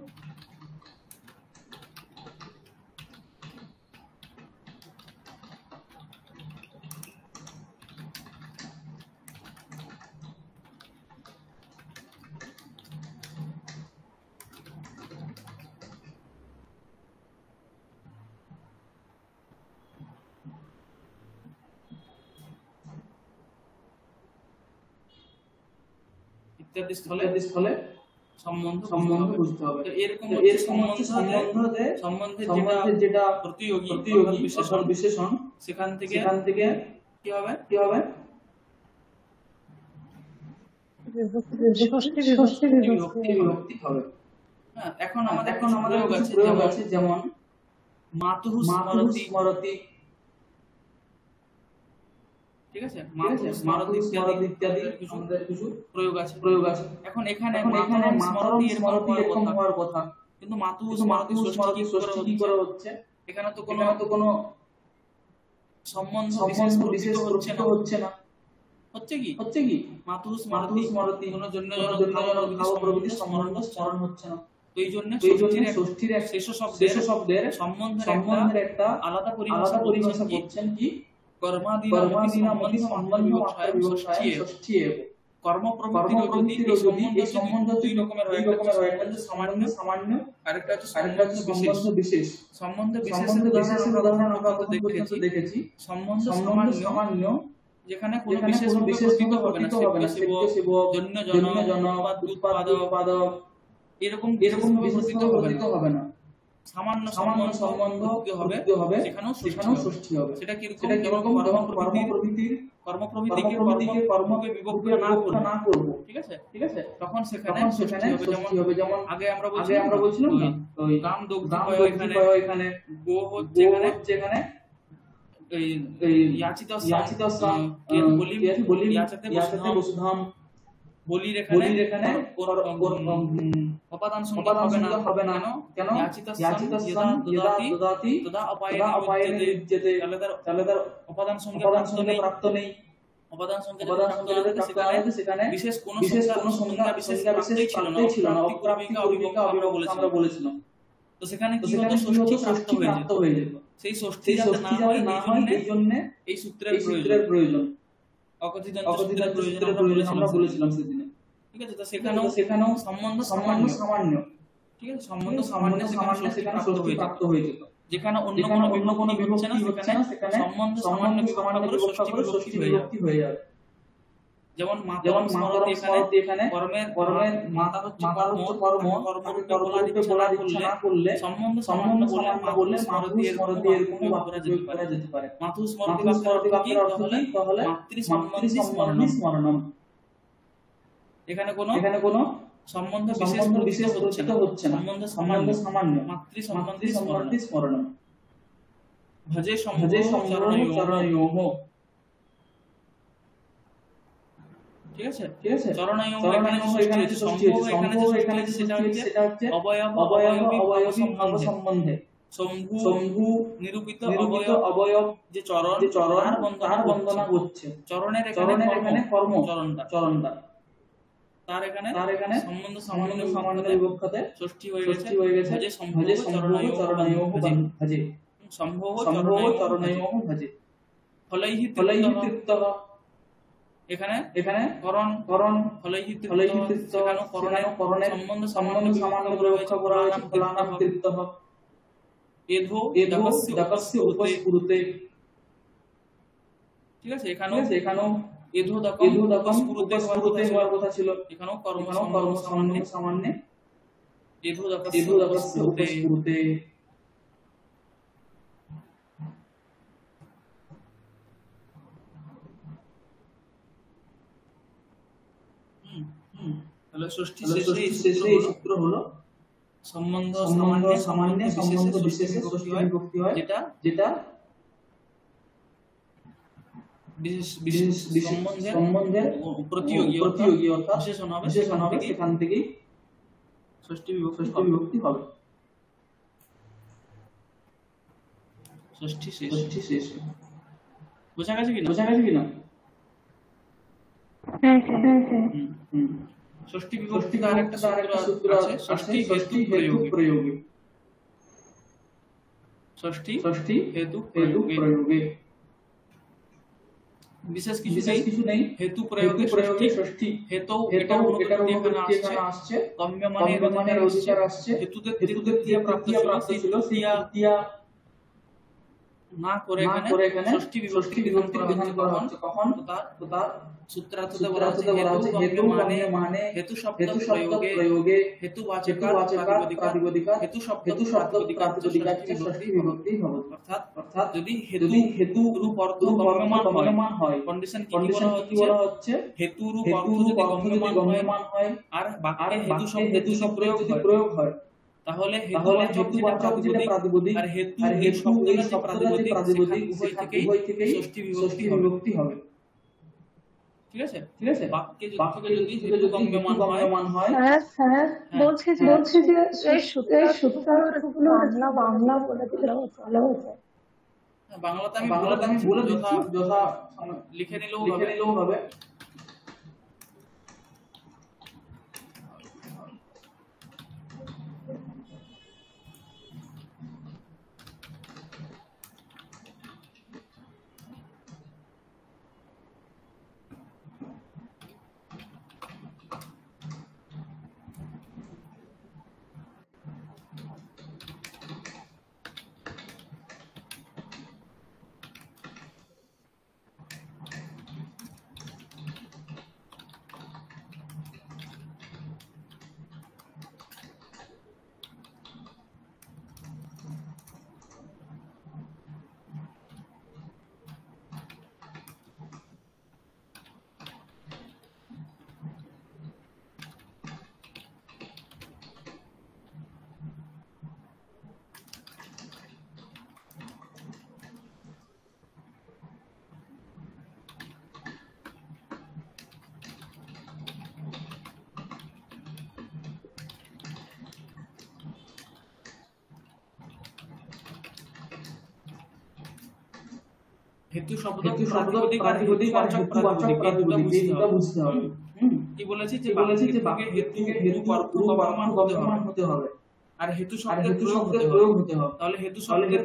ইত্যাদি স্থলে সম্বন্ধ বুঝতে হবে। এরকম সম্বন্ধে যেটা প্রতিযোগী বিশেষণ সেখান থেকে কি হবে বিভক্তি হবে। হ্যাঁ, এখন আমাদের প্রয়োগ আছে যেমন মাতুঃ স্মরতি। ঠিক আছে, মাতুঃ স্মরতি ইত্যাদি কিছু প্রয়োগ আছে। এখন এখানে মাতরম স্মরতি এরকম হওয়ার কথা, কিন্তু মাতুঃ স্মরতি ষষ্ঠী কি করে হচ্ছে? এখানে তো কোনো সম্বন্ধ বিশেষ হচ্ছে না। হচ্ছে কি মাতুঃ স্মরতি কোনো জন্য ভাব প্রভৃতি স্মরণ হচ্ছে না। এই জন্য ষষ্ঠীর শেষ শব্দের সম্বন্ধের একটা আলাদা পরিভাষা বলছেন কি? কর্মাদিনামপি সম্বন্ধবিবক্ষায় ষষ্ঠীয়েব। কর্ম প্রবৃত্তির যদি এই সম্বন্ধ দুই রকমের হয়, একটা সামান্য আরেকটা হচ্ছে সম্বন্ধ বিশেষ। সম্বন্ধ বিশেষের উদাহরণ আমরা দেখেছি। সম্বন্ধ সামান্য যেখানে কোনো বিশেষ প্রতীক হবে না, সেব জন্য জন উৎপাদক এরকম বিশেষ প্রতীক হবে না। সামান্য সম্বন্ধ হবে, সেখানেও ষষ্ঠী হবে। সেটা কিরকম? কর্মপ্রবৃত্তিকে কর্মকে বিভক্ত না করব। ঠিক আছে, তখন সেখানে ষষ্ঠী হবে। যেমন আগে আমরা বলছিলাম না, ওই গাম দগ্ধ এখানে গো হচ্ছে এখানে এই ইয়াচিত বলি ইয়াচতে বসুধাম। বলির এখানে অপাদান সংখ্যা হবে না কেন? ইয়াচিতাস্সান দদাতি তদা অপায়েন বিদ্যতে। তাহলে তার অপাদান সংখ্যা প্রাপ্ত নেই। অপাদান সংখ্যা সেখানে বিশেষ কোনো সংখ্যা বিশেষ প্রাপ্তই ছিল না। অপ্রাপ্তিকা অবিভক্ত আমরা বলেছিলাম। তো সেখানে কি হতো? ষষ্ঠী প্রাপ্ত হয়ে যেত। সেই ষষ্ঠী যাতে না হয় এই জন্য এই সূত্রের প্রয়োজন। অকথিত সূত্রের প্রয়োজন আমরা বলেছিলাম সেদিনে। ঠিক আছে, তো সেখানেও সম্বন্ধ সামান্য। ঠিক আছে, সম্বন্ধ সামান্য সেখানে ষষ্ঠী প্রাপ্ত হয়ে যেত। যেখানে অন্য কোনো বিভক্তি হচ্ছে না, সেখানে সম্বন্ধ সামান্য বিভক্তি করে ষষ্ঠী বিভক্তি হয়ে যাবে। যেমন মাতরম স্মরতি এখানে কর্মের মাতা হচ্ছে কর্ম বলার ইচ্ছা না করলে সম্বন্ধ সামান্য বললে মাতুঃ স্মরতি এরকম প্রয়োগ করা যেতে পারে। মাতুঃ স্মরতি বাক্যের অর্থ কি? তাহলে মাতৃ স্মরণম। এখানে কোনো সম্বন্ধ বিশেষ হচ্ছে না, সম্বন্ধ সামান্য। মাতৃ স্মরতি স্মরণম। ভজে সম্ভব চরণয়োঃ। ঠিক আছে, চরণয়োঃ এখানে ষষ্ঠী হচ্ছে। সম্ভব এখানে সেটা হচ্ছে অবয়বী ভাব সম্বন্ধে। শম্ভু নিরূপিত অবয়ব যে চরণ তার বন্দনা হচ্ছে। চরণের এখানে কর্ম চরণটা। তার এখানে সম্বন্ধ সামান্য বিভক্ততে ষষ্ঠী হয়ে গেছে। ভজে সম্ভব চরণয়োঃ ভজে। সম্ভব চরণয়োঃ ভজে। ফলৈহি তৃপ্তঃ। এখানে করণ ফলৈহি তৃপ্তঃ। করণের সম্বন্ধ সামান্য বিভক্ত করা হয়েছে। ফলানাম তৃপ্তঃ। এধো দাকস্য উপস্ফুরতে। ঠিক আছে, এখানেও এধো দাকম উপস্ফুরতে হওয়ার কথা ছিল। এখানেও কর্ম সামান্য এধো দাকস্য উপস্ফুরতে। তাহলে ষষ্ঠী শেষে এই সূত্র হলো সম্বন্ধ সামান্য সম্বন্ধ বিশেষে ষষ্ঠী বিভক্তি হয়, যেটা বিশেষ সম্বন্ধের প্রতিযোগী অর্থাৎ বিশেষণ হবে সেখান থেকেই ষষ্ঠী বিভক্তি হবে। ষষ্ঠী শেষ। বোঝা গেছে কিনা? ষষ্ঠী বিভক্তি আরেকটা সূত্র আছে, ষষ্ঠী হেতু প্রয়োগে। ষষ্ঠী হেতু প্রয়োগে বিশেষ কিছু নেই। হেতু প্রয়োগে ষষ্ঠী হেতু এটার অনুপত্তি এখানে আসছে। গম্যমানের অধিকার আসছে। হেতুতে তৃতীয়া প্রাপ্ত ছিল, তৃতীয়া না করে এখানে ষষ্ঠী বিভক্তি বিধান করা হচ্ছে। কখন? তো তার সূত্রার্থতে বলা আছে হেতু মানে হেতু শব্দ প্রয়োগে হেতুবাচক প্রাতিপদিকা হেতু শব্দ প্রাতিপদিকা ষষ্ঠী বিভক্তি হবে। অর্থাৎ যদি হেতু রূপ অর্থ গম্যমান হয়, কন্ডিশন কি বলা হচ্ছে? হেতু রূপ অর্থ যদি গম্যমান হয় আর বাক্যে হেতু শব্দ যদি প্রয়োগ হয়, তাহলে হেতুবাচক যেটা প্রাতিপদিক আর হেতু এই শব্দটা যে প্রাতিপদিক উভয় থেকেই ষষ্ঠী বিভক্তি হবে। ঠিক আছে? বাক্যে যদি হেতু গম্যমান হয়। স্যার বলছি যে এই সূত্রগুলো বাংলা বলে দিলে ভালো হতো। বাংলাতে আমি বলে দিচ্ছি, যথা লিখে নিলেও হবে। হেতু শব্দ প্রাতিপদিক আর হেতুবাচক প্রাতিপদিক এটা বুঝতে হবে। কি বলেছি যে বাক্যে হেতু রূপ অর্থ গম্যমান হতে হবে আর হেতু শব্দের প্রয়োগ হতে হবে। তাহলে হেতু শব্দের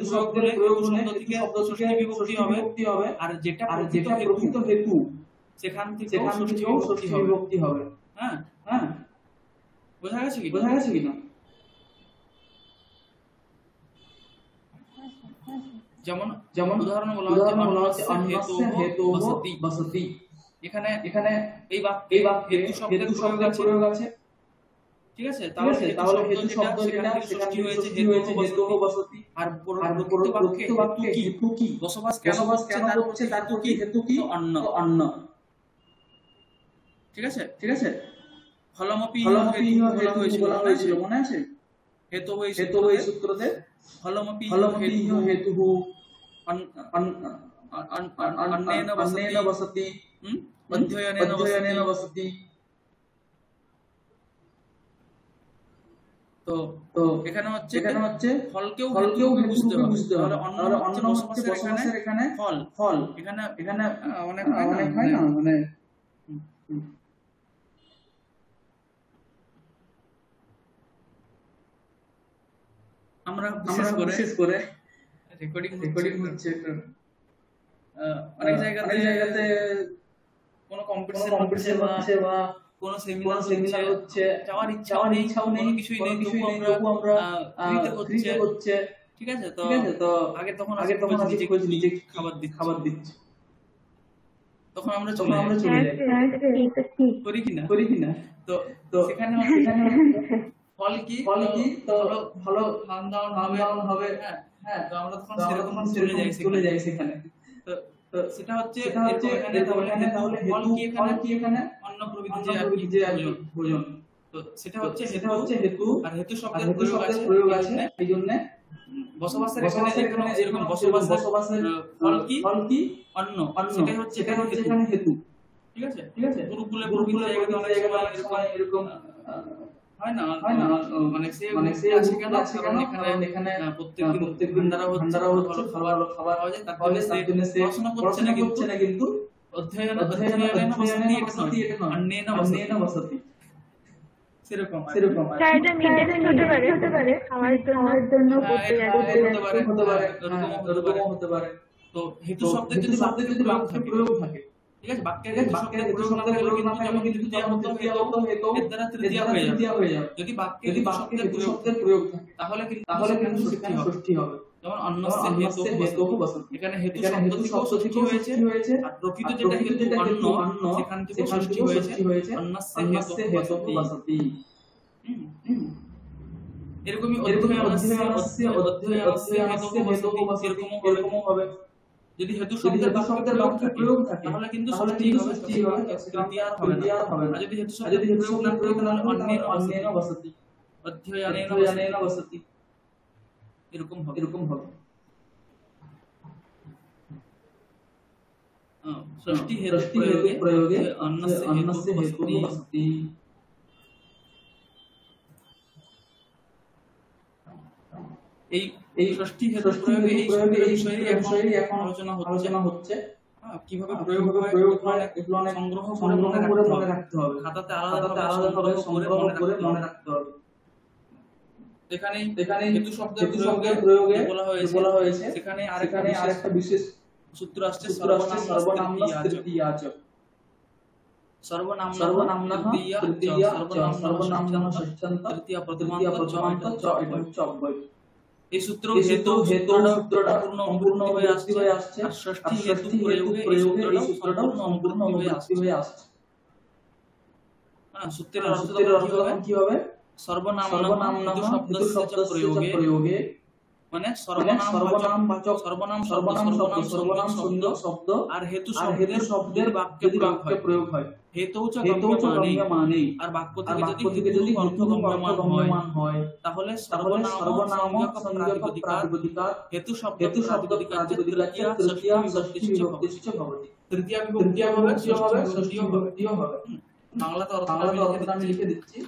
প্রয়োগ হলে হেতু শব্দ থেকে ষষ্ঠী বিভক্তি হবে আর যেটা প্রকৃত হেতু সেখান থেকে ষষ্ঠী বিভক্তি হবে। হ্যাঁ বোঝা গেছে কি না? যেমন উদাহরণ বলা হচ্ছে অন্যস্য হেতোঃ বসতি। এখানে এই বাক্যে হেতু শব্দের প্রয়োগ আছে। ঠিক আছে? তাহলে হেতু শব্দ যেটা সেখান থেকে ষষ্ঠী হয়েছে হেতোঃ বসতি। আর প্রকৃত বাক্যে হেতু কি বসবাস কেন হচ্ছে তার হেতু কি? অন্য। ঠিক আছে? ফলমপি হেতু বলা হয়েছিল, মনে আছে? হেতু এই সূত্রতে ফলমপি হেতুঃ অন্যেন বসতি অধ্যয়নেন বসতি। তো এখানে হচ্ছে ফলকেও হেতু বুঝতে হবে। তাহলে অন্য হচ্ছে বসবাসের এখানে ফল। এখানে অনেক হয় না, মানে আমরা বিশেষ করে রেকর্ডিং হচ্ছে অনেক জায়গাতে কোনো কম্পিটিশন হচ্ছে বা কোনো সেমিনার হচ্ছে, যাওয়ার ইচ্ছাও নেই, কোনো কিছুই নেই, তবু আমরা ফ্রিতে হচ্ছে। ঠিক আছে? তো আগে তখন নিজে খাবার দিচ্ছি, তখন আমরা চলে যাই, করি কিনা? তো সেখানে ফল কি তো ভালো খাওয়ান হবে। হ্যাঁ তো আমরা তখন সেরকম চলে যাই সেখানে। তো সেটা হচ্ছে তাহলে ফল কি এখানে অন্য প্রভৃতি যে আর ভোজন। তো সেটা হচ্ছে হেতু আর হেতু শব্দের প্রয়োগ আছে। এই জন্য বসবাসের এখানে যেরকম বসবাসের ফল কি অন্ন, সেটাই হচ্ছে এখানে হেতু। ঠিক আছে, গুরুকুলে প্রভৃতি জায়গাতে অনেক সময় এরকম হয় না, মানে সে আছে কেন, কারণ এখানে প্রত্যেকদিন ভান্ডারা হচ্ছে, ভালো খাবার পাওয়া যায়, তার জন্য সে পড়াশোনা করছে না, কিন্তু অধ্যয়নেন বসতি, এটা নয়, অন্যেন বসতি, সেরকম। স্যার এটা মিড হতে পারে খাওয়ার জন্য হতে পারে, এরকমও হতে পারে। তো হেতু শব্দের যদি বাক্যে প্রয়োগ থাকে, ঠিক আছে, বাক্যের হেতু শব্দের প্রয়োগ না থাকলে কিন্তু তৃতীয়া হতো, এর দ্বারা তৃতীয়া হয়ে যাবে। যদি বাক্যে হেতু শব্দের প্রয়োগ থাকে তাহলে কিন্তু সেখানে ষষ্ঠী হবে। যেমন অন্নস্য হেতুঃ বসতি, এখানে হেতু শব্দ থেকে হয়েছে, আর প্রকৃত যেটা হেতু অন্ন, সেখান থেকে ষষ্ঠী হয়েছে অন্নস্য হেতুঃ বসতি। এরকমই অধ্যয়নস্য হেতুঃ বসতি, এরকমও হবে। যদি হেতু শব্দের বাক্যে প্রয়োগ থাকে তাহলে কিন্তু ষষ্ঠী হবে, তৃতীয়া হবে না। আর যদি হেতু শব্দের প্রয়োগ না থাকে তাহলে অন্যেন বসতি, অধ্যয়নেন বসতি, এরকম হবে। ষষ্ঠী হেতু প্রয়োগে অন্নস্য হেতুঃ বসতি। এই ষষ্ঠী হেতু প্রয়োগে এই বিষয়ে এখন আলোচনা হচ্ছে। কিভাবে প্রয়োগ হয় এগুলো অনেক সংগ্রহ করে মনে রাখতে হবে, খাতাতে আলাদাভাবে সংগ্রহ করে মনে রাখতে হবে। এখানে হেতু শব্দের প্রয়োগে বলা হয়েছে, সেখানে আরেকটা বিশেষ সূত্র আসছে, সর্বনাম্য তৃতীয়াচ, সর্বনাম্নঃ তৃতীয়া, সর্বনাম্নঃ ষষ্ঠান্ত, তৃতীয়া প্রথমান্ত চ, এটা হচ্ছে অব্যয়। এই সূত্র হেতু সূত্রটা সম্পূর্ণ হয়ে আসছে, আর ষষ্ঠী হেতু প্রয়োগে এই সূত্রটা সম্পূর্ণ হয়ে আসছে। সূত্রের অর্থ কি হবে? সর্বনাম্নঃ হেতু শব্দস্য প্রয়োগে, মানে সর্বনাম শব্দ আর হেতু শব্দের বাক্যে প্রয়োগ হয়। হেতু চ গম্যমানে, আর বাক্য থেকে যদি হেতু গম্যমান হয় তাহলে সর্বনাম প্রাতিপদিকাৎ হেতু শব্দ প্রাতিপদিকাৎ তৃতীয়া ষষ্ঠী বিভক্তিশ্চ ভবতি। তৃতীয়া বিভক্তি হবে, ষষ্ঠী বিভক্তিও হবে। বাংলাতে অর্থটা আমি লিখে দিচ্ছি।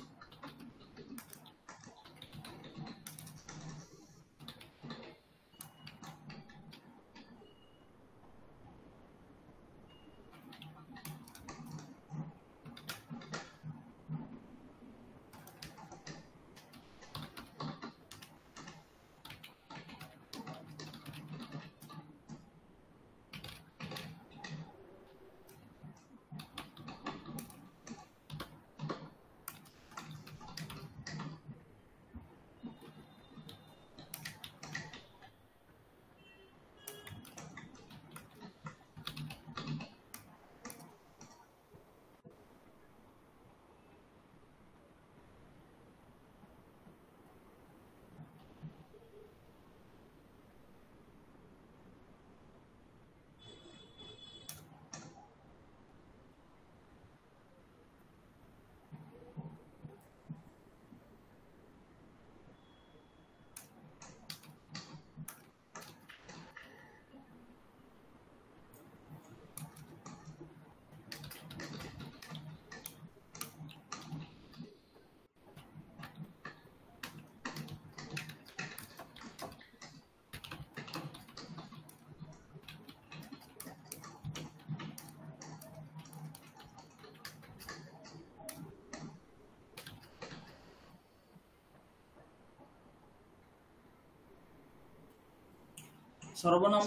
সর্বনাম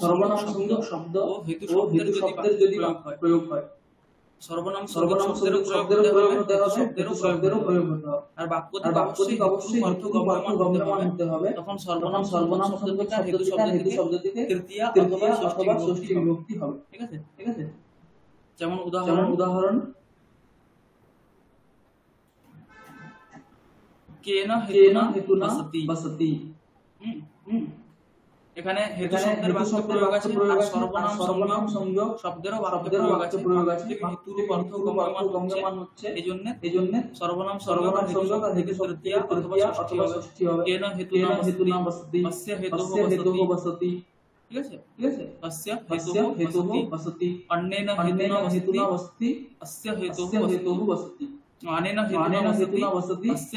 সংযোগ শব্দ ও হেতু শব্দের যদি প্রয়োগ হয়, সর্বনাম শব্দের প্রয়োগ হতে হবে, শব্দেরও প্রয়োগ হতে হবে, আর বাক্যটি অবশ্যই অর্থ গম্যমান হতে হবে। তখন সর্বনাম শব্দ থেকে হেতু শব্দ থেকে তৃতীয়া অথবা ষষ্ঠী বিভক্তি হবে। ঠিক আছে। যেমন উদাহরণ কেন হেতুনা বসতি। এখানে হেতু শব্দের বাক্য প্রয়োগ আছে আর সর্বনাম সংযোগ শব্দেরও বাক্য প্রয়োগ আছে হেতুর অর্থ গম্যমান হচ্ছে এইজন্য সর্বনাম সংযোগ আর হেতু তৃতীয়া অথবা ষষ্ঠী হবে কেন হেতু নাম বসতি অস্য হেতুঃ বসতি ঠিক আছে অস্য হেতুঃ বসতি অন্যেন হেতুনা বসতি অস্য হেতুঃ বসতি অনেন হেতুনা বসতি অস্য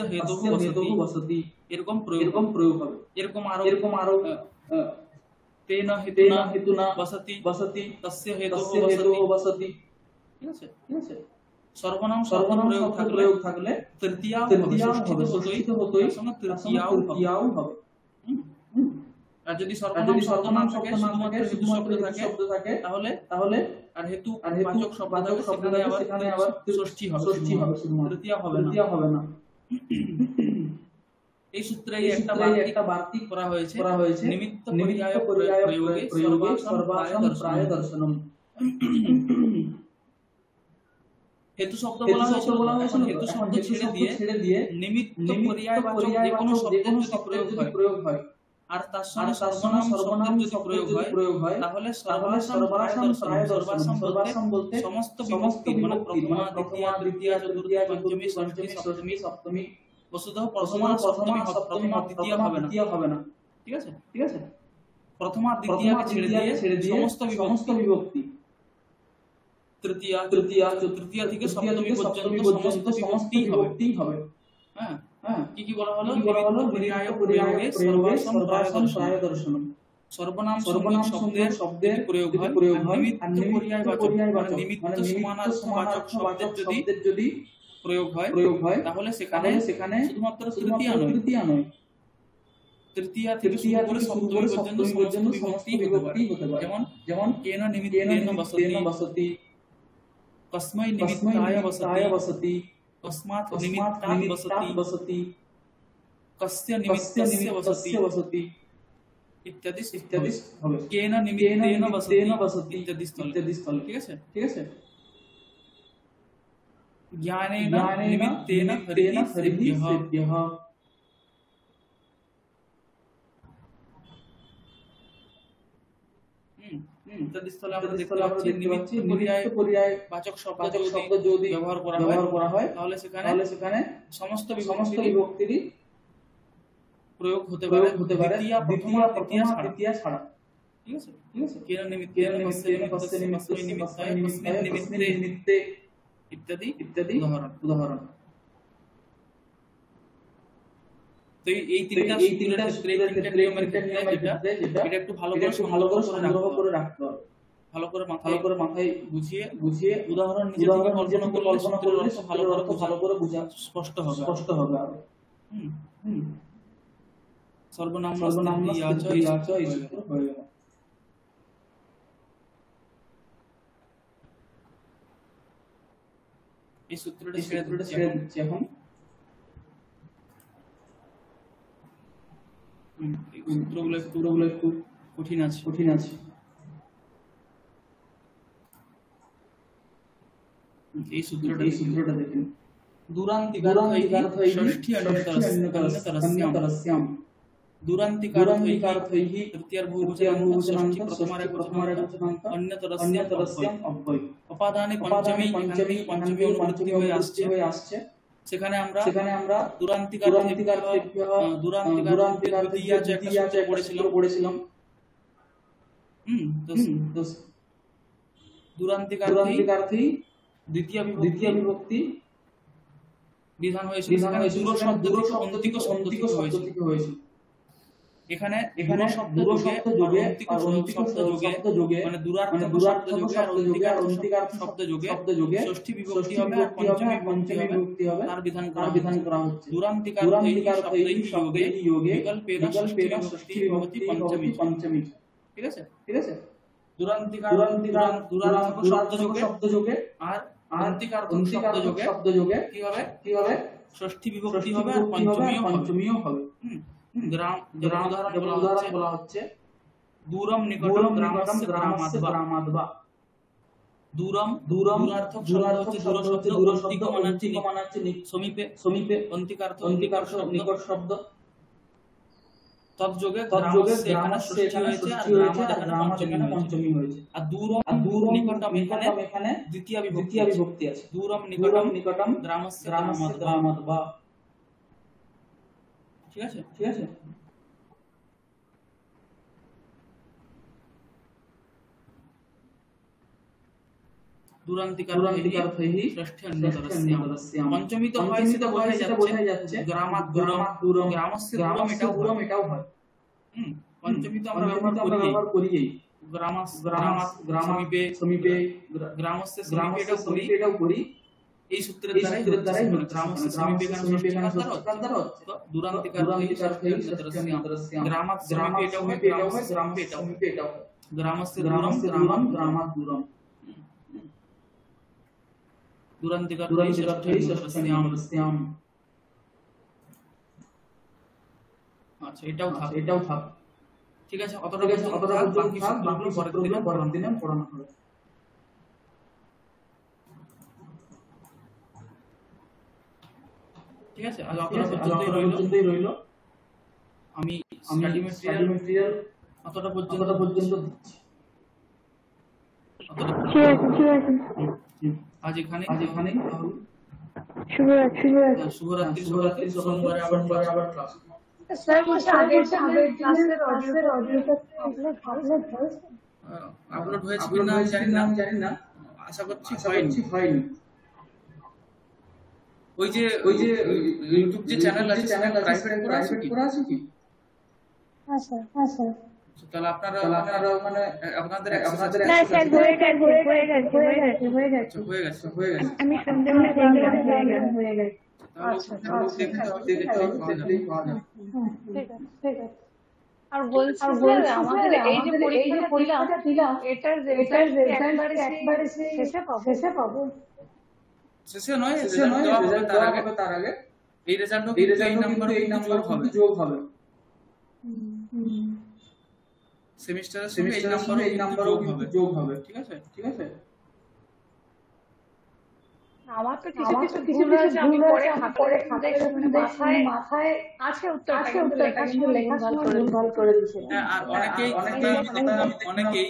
হেতুঃ বসতি এরকম প্রয়োগ হবে এরকম আরো তেন হেতুনা বসতি তস্য হেতুঃ বসতি ঠিক আছে সর্বনাম প্রয়োগ থাকলে তৃতীয়া হবে ষষ্ঠী তো হতোই সঙ্গে তৃতীয়াও হবে আর যদি সর্বনাম শব্দ না থাকে শুধুমাত্র হেতু শব্দ থাকে তাহলে আর হেতু বাচক শব্দ থাকে সেখানে আবার ষষ্ঠী হবে তৃতীয়া হবে না এই সূত্রে একটা বার্তিক করা হয়েছে নিমিত্ত পর্যায় প্রয়োগে সর্বাসম প্রায় দর্শনম হেতু শব্দ বলা হয়েছে হেতু শব্দ ছেড়ে দিয়ে নিমিত্ত পর্যায় বাচক যে কোনো শব্দের যদি প্রয়োগ হয় আর তার সঙ্গে সর্বনাম যদি প্রয়োগ হয় তাহলে সর্বাসম বলতে সমস্ত বিভক্তি মানে প্রথমা দ্বিতীয়া তৃতীয়া চতুর্থী পঞ্চমী ষষ্ঠী সপ্তমী সপ্তমী বস্তুতঃ প্রথমা দ্বিতীয়া হবে না ঠিক আছে প্রথমা দ্বিতীয়াকে ছেড়ে দিয়ে সমস্ত বিভক্তি তৃতীয়া থেকে সপ্তমী পর্যন্ত সমস্ত বিভক্তি হবে হ্যাঁ কি বলা হলো নিমিত্ত পর্যায় প্রয়োগে সর্বাসম প্রায় দর্শনম সর্বনাম শব্দের প্রয়োগ হয় আর নিমিত্ত পর্যায় বাচক মানে নিমিত্ত সমানার্থবাচক শব্দের যদি প্রয়োগ হয় তাহলে সেখানে শুধুমাত্র তৃতীয়া নয় তৃতীয়া থেকে সপ্তমী পর্যন্ত সমস্ত বিভক্তি হতে পারে যেমন কেন নিমিত্তেন বসতি কস্मै নিমিত্তায় বসতি কস্মাৎ নিমিত্তাৎ বসতি কস্য নিমিত্তস্য বসতি ইত্যাদি হবে কেন নিমিত্তেন বসতি ইত্যাদি স্থলে ঠিক আছে জ্ঞানেন নিমিত্তেন হরিঃ সেভ্যঃ ইত্যাদি স্থলে আমরা দেখতে পাচ্ছি নিমিত্ত পর্যায় বাচক শব্দ যদি ব্যবহার করা হয় তাহলে সেখানে সমস্ত বিভক্তির প্রয়োগ হতে পারে দ্বিতীয়া প্রথমা তৃতীয়া ছাড়া ঠিক আছে কেন নিমিত্তেন কস্য নিমিত্তে ইত্যাদি উদাহরণ তো এই তিনটা নিয়মের ক্ষেত্রে যেটা একটু ভালো করে সংগ্রহ করে রাখতে হবে ভালো করে মাথায় বুঝিয়ে উদাহরণ নিজে থেকে কল্পনা করলে ভালো করে বোঝা স্পষ্ট হবে আর সর্বনাম হয়ে গেল এই সূত্রটা ছেড়ে দিচ্ছি এখন সূত্রগুলো একটু কঠিন আছে এই সূত্রটা দেখেন দুরান্তিকারথৈঃ ষষ্ঠী অন্যতরস্যাম দুরান্তিকারথৈঃ তৃতীয়ার বহুবচনান্ত ষষ্ঠী প্রথমার একবচনান্ত অন্যতরস্যাম অব্যয় উপাদানে পঞ্চমী অনুবৃত্তি হয়ে আসছে সেখানে আমরা দুরান্তিকার দ্বিতীয়া পড়েছিলাম দুরান্তিকার্থী দ্বিতীয় বিভক্তি বিধান হয়েছে অন্তিক শব্দ থেকে হয়েছে এখানে শব্দ যোগে মানে দুরার্থক শব্দ যোগে ষষ্ঠী বিভক্তি হবে আর পঞ্চমী বিভক্তি হবে তার বিধান করা হচ্ছে দুরান্তিকার্থৈঃ যোগে বিকল্পেন ষষ্ঠী বিভক্তি পঞ্চমী ঠিক আছে দুরার্থক শব্দ যোগে আর শব্দ যোগে কি হবে ষষ্ঠী বিভক্তি হবে আর পঞ্চমীও হবে উদাহরণ বলা হচ্ছে দূরম নিকটম গ্রামাদ্বা দূরম দূরার্থক দূর শব্দ মানাচ্ছে সমীপে অন্তিকার্থ নিকট শব্দ তৎযোগে তৎযোগে গ্রামস্য এখানে গ্রামস্য ষষ্ঠী এখানে হয়েছে আর ষষ্ঠী হয়েছে আর গ্রামাদ গ্রামাদ এখানে পঞ্চমী হয়েছে। আর দূরম দূরম নিকটম এখানে এখানে দ্বিতীয় বিভক্তি দ্বিতীয় বিভক্তি আছে। দূরম দূরম নিকটম নিকটম গ্রামস্য গ্রামস্য গ্রামাদ বা। গ্রামাদ বা। ঠিক আছে? ঠিক আছে? দুরান্তিকারথৈঃ ষষ্ঠ্যন্তরস্যাম। পঞ্চমী তো হয়, সেটা বোঝাই যাচ্ছে। গ্রামাদ দূরম, গ্রামস্য দূরম এটাও হয়। পঞ্চমী তো আমরা ব্যবহার করি। গ্রামাদ সমীপে, গ্রামস্য সমীপে এটাও করি। এই সূত্রের দ্বারাই গ্রামস্য সমীপে এখানে ষষ্ঠীকার হচ্ছে। তো দুরান্তিকারথৈঃ ষষ্ঠ্যন্তরস্যাম। গ্রামাদ সমীপে এটাও হয়, গ্রামস্য সমীপে এটাও হয়। গ্রামস্য দূরম, গ্রামাদ দূরম। দুরান্তিকারথৈঃ ষষ্ঠ্যন্তরস্যাম। আচ্ছা, এটাও থাক। ঠিক আছে, অতটা পর্যন্ত বাকি সূত্রগুলো পরের দিনে পড়ানো হবে। ঠিক আছে, আজ অতটা পর্যন্তই রইল। আমি স্টাডি ম্যাটেরিয়াল অতটা পর্যন্ত দিচ্ছি। ঠিক আছে। আজ এখানে শুভরাত্রি। শুভরাত্রি। সোমবারে আবার ক্লাস। স্যার বলছি আগের ক্লাসের অডিওটা আপলোড হয়েছে কিনা আমি জানি না। আশা করছি হয়নি। ওই যে ইউটিউব যে চ্যানেল আছে প্রাইভেট করা আছে কি? হ্যাঁ স্যার। তাহলে আপনারা মানে আপনাদের না স্যার হয়ে গেছে। আমি সন্ধ্যাবেলা দেখলাম হয়ে গেছে। আচ্ছা, দেখলেই পাওয়া যাবে। ঠিক আছে। আর বলছি স্যার আমাদের এই যে পরীক্ষাটা দিলাম এটার রেজাল্ট একবারে শেষে পাবো? শেষে নয়, রেজাল্ট দেওয়া হবে তার আগে। এই রেজাল্টও এই নাম্বার যোগ হবে। সেমিস্টারের সঙ্গে এই নাম্বারও যোগ হবে। ঠিক আছে? আমার তো কিছু ভুল আছে, আমি পরে মাথায় আছে উত্তরটা, কিন্তু লেখার সময় ভুল করে দিয়েছি। আর অনেকেই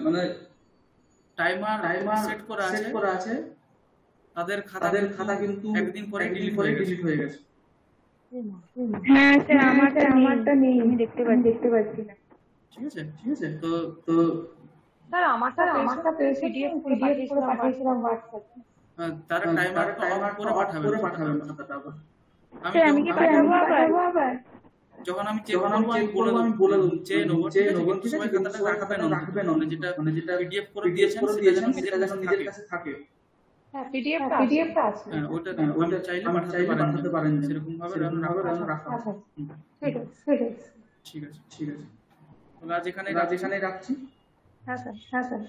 মানে টাইমার সেট করা আছে, তাদের খাতা কিন্তু একদিন পরে ডিলিট হয়ে গেছে। হ্যাঁ স্যার, আমারটা নেই, আমি দেখতে পাচ্ছি না। ঠিক আছে। তো স্যার আমারটা পিডিএফ করে পাঠিয়েছিলাম হোয়াটসঅ্যাপে। তারা টাইমারটা অফ করে পাঠাবেন খাতাটা আবার। আমি কি পাঠাবো আবার? যখন আমি চেক করব আমি বলে দেবো যে নবন সময় খাতাটা রাখবেন না, যেটা পিডিএফ করে দিয়েছেন সেটা যেন নিজের কাছে থাকে। হ্যাঁ, পিডিএফটা আছে। হ্যাঁ, ওটা আমি চাইলে পাঠাতে পারেন সেরকম ভাবে রাখা। ঠিক আছে। তাহলে আজ এখানেই রাখছি। হ্যাঁ স্যার।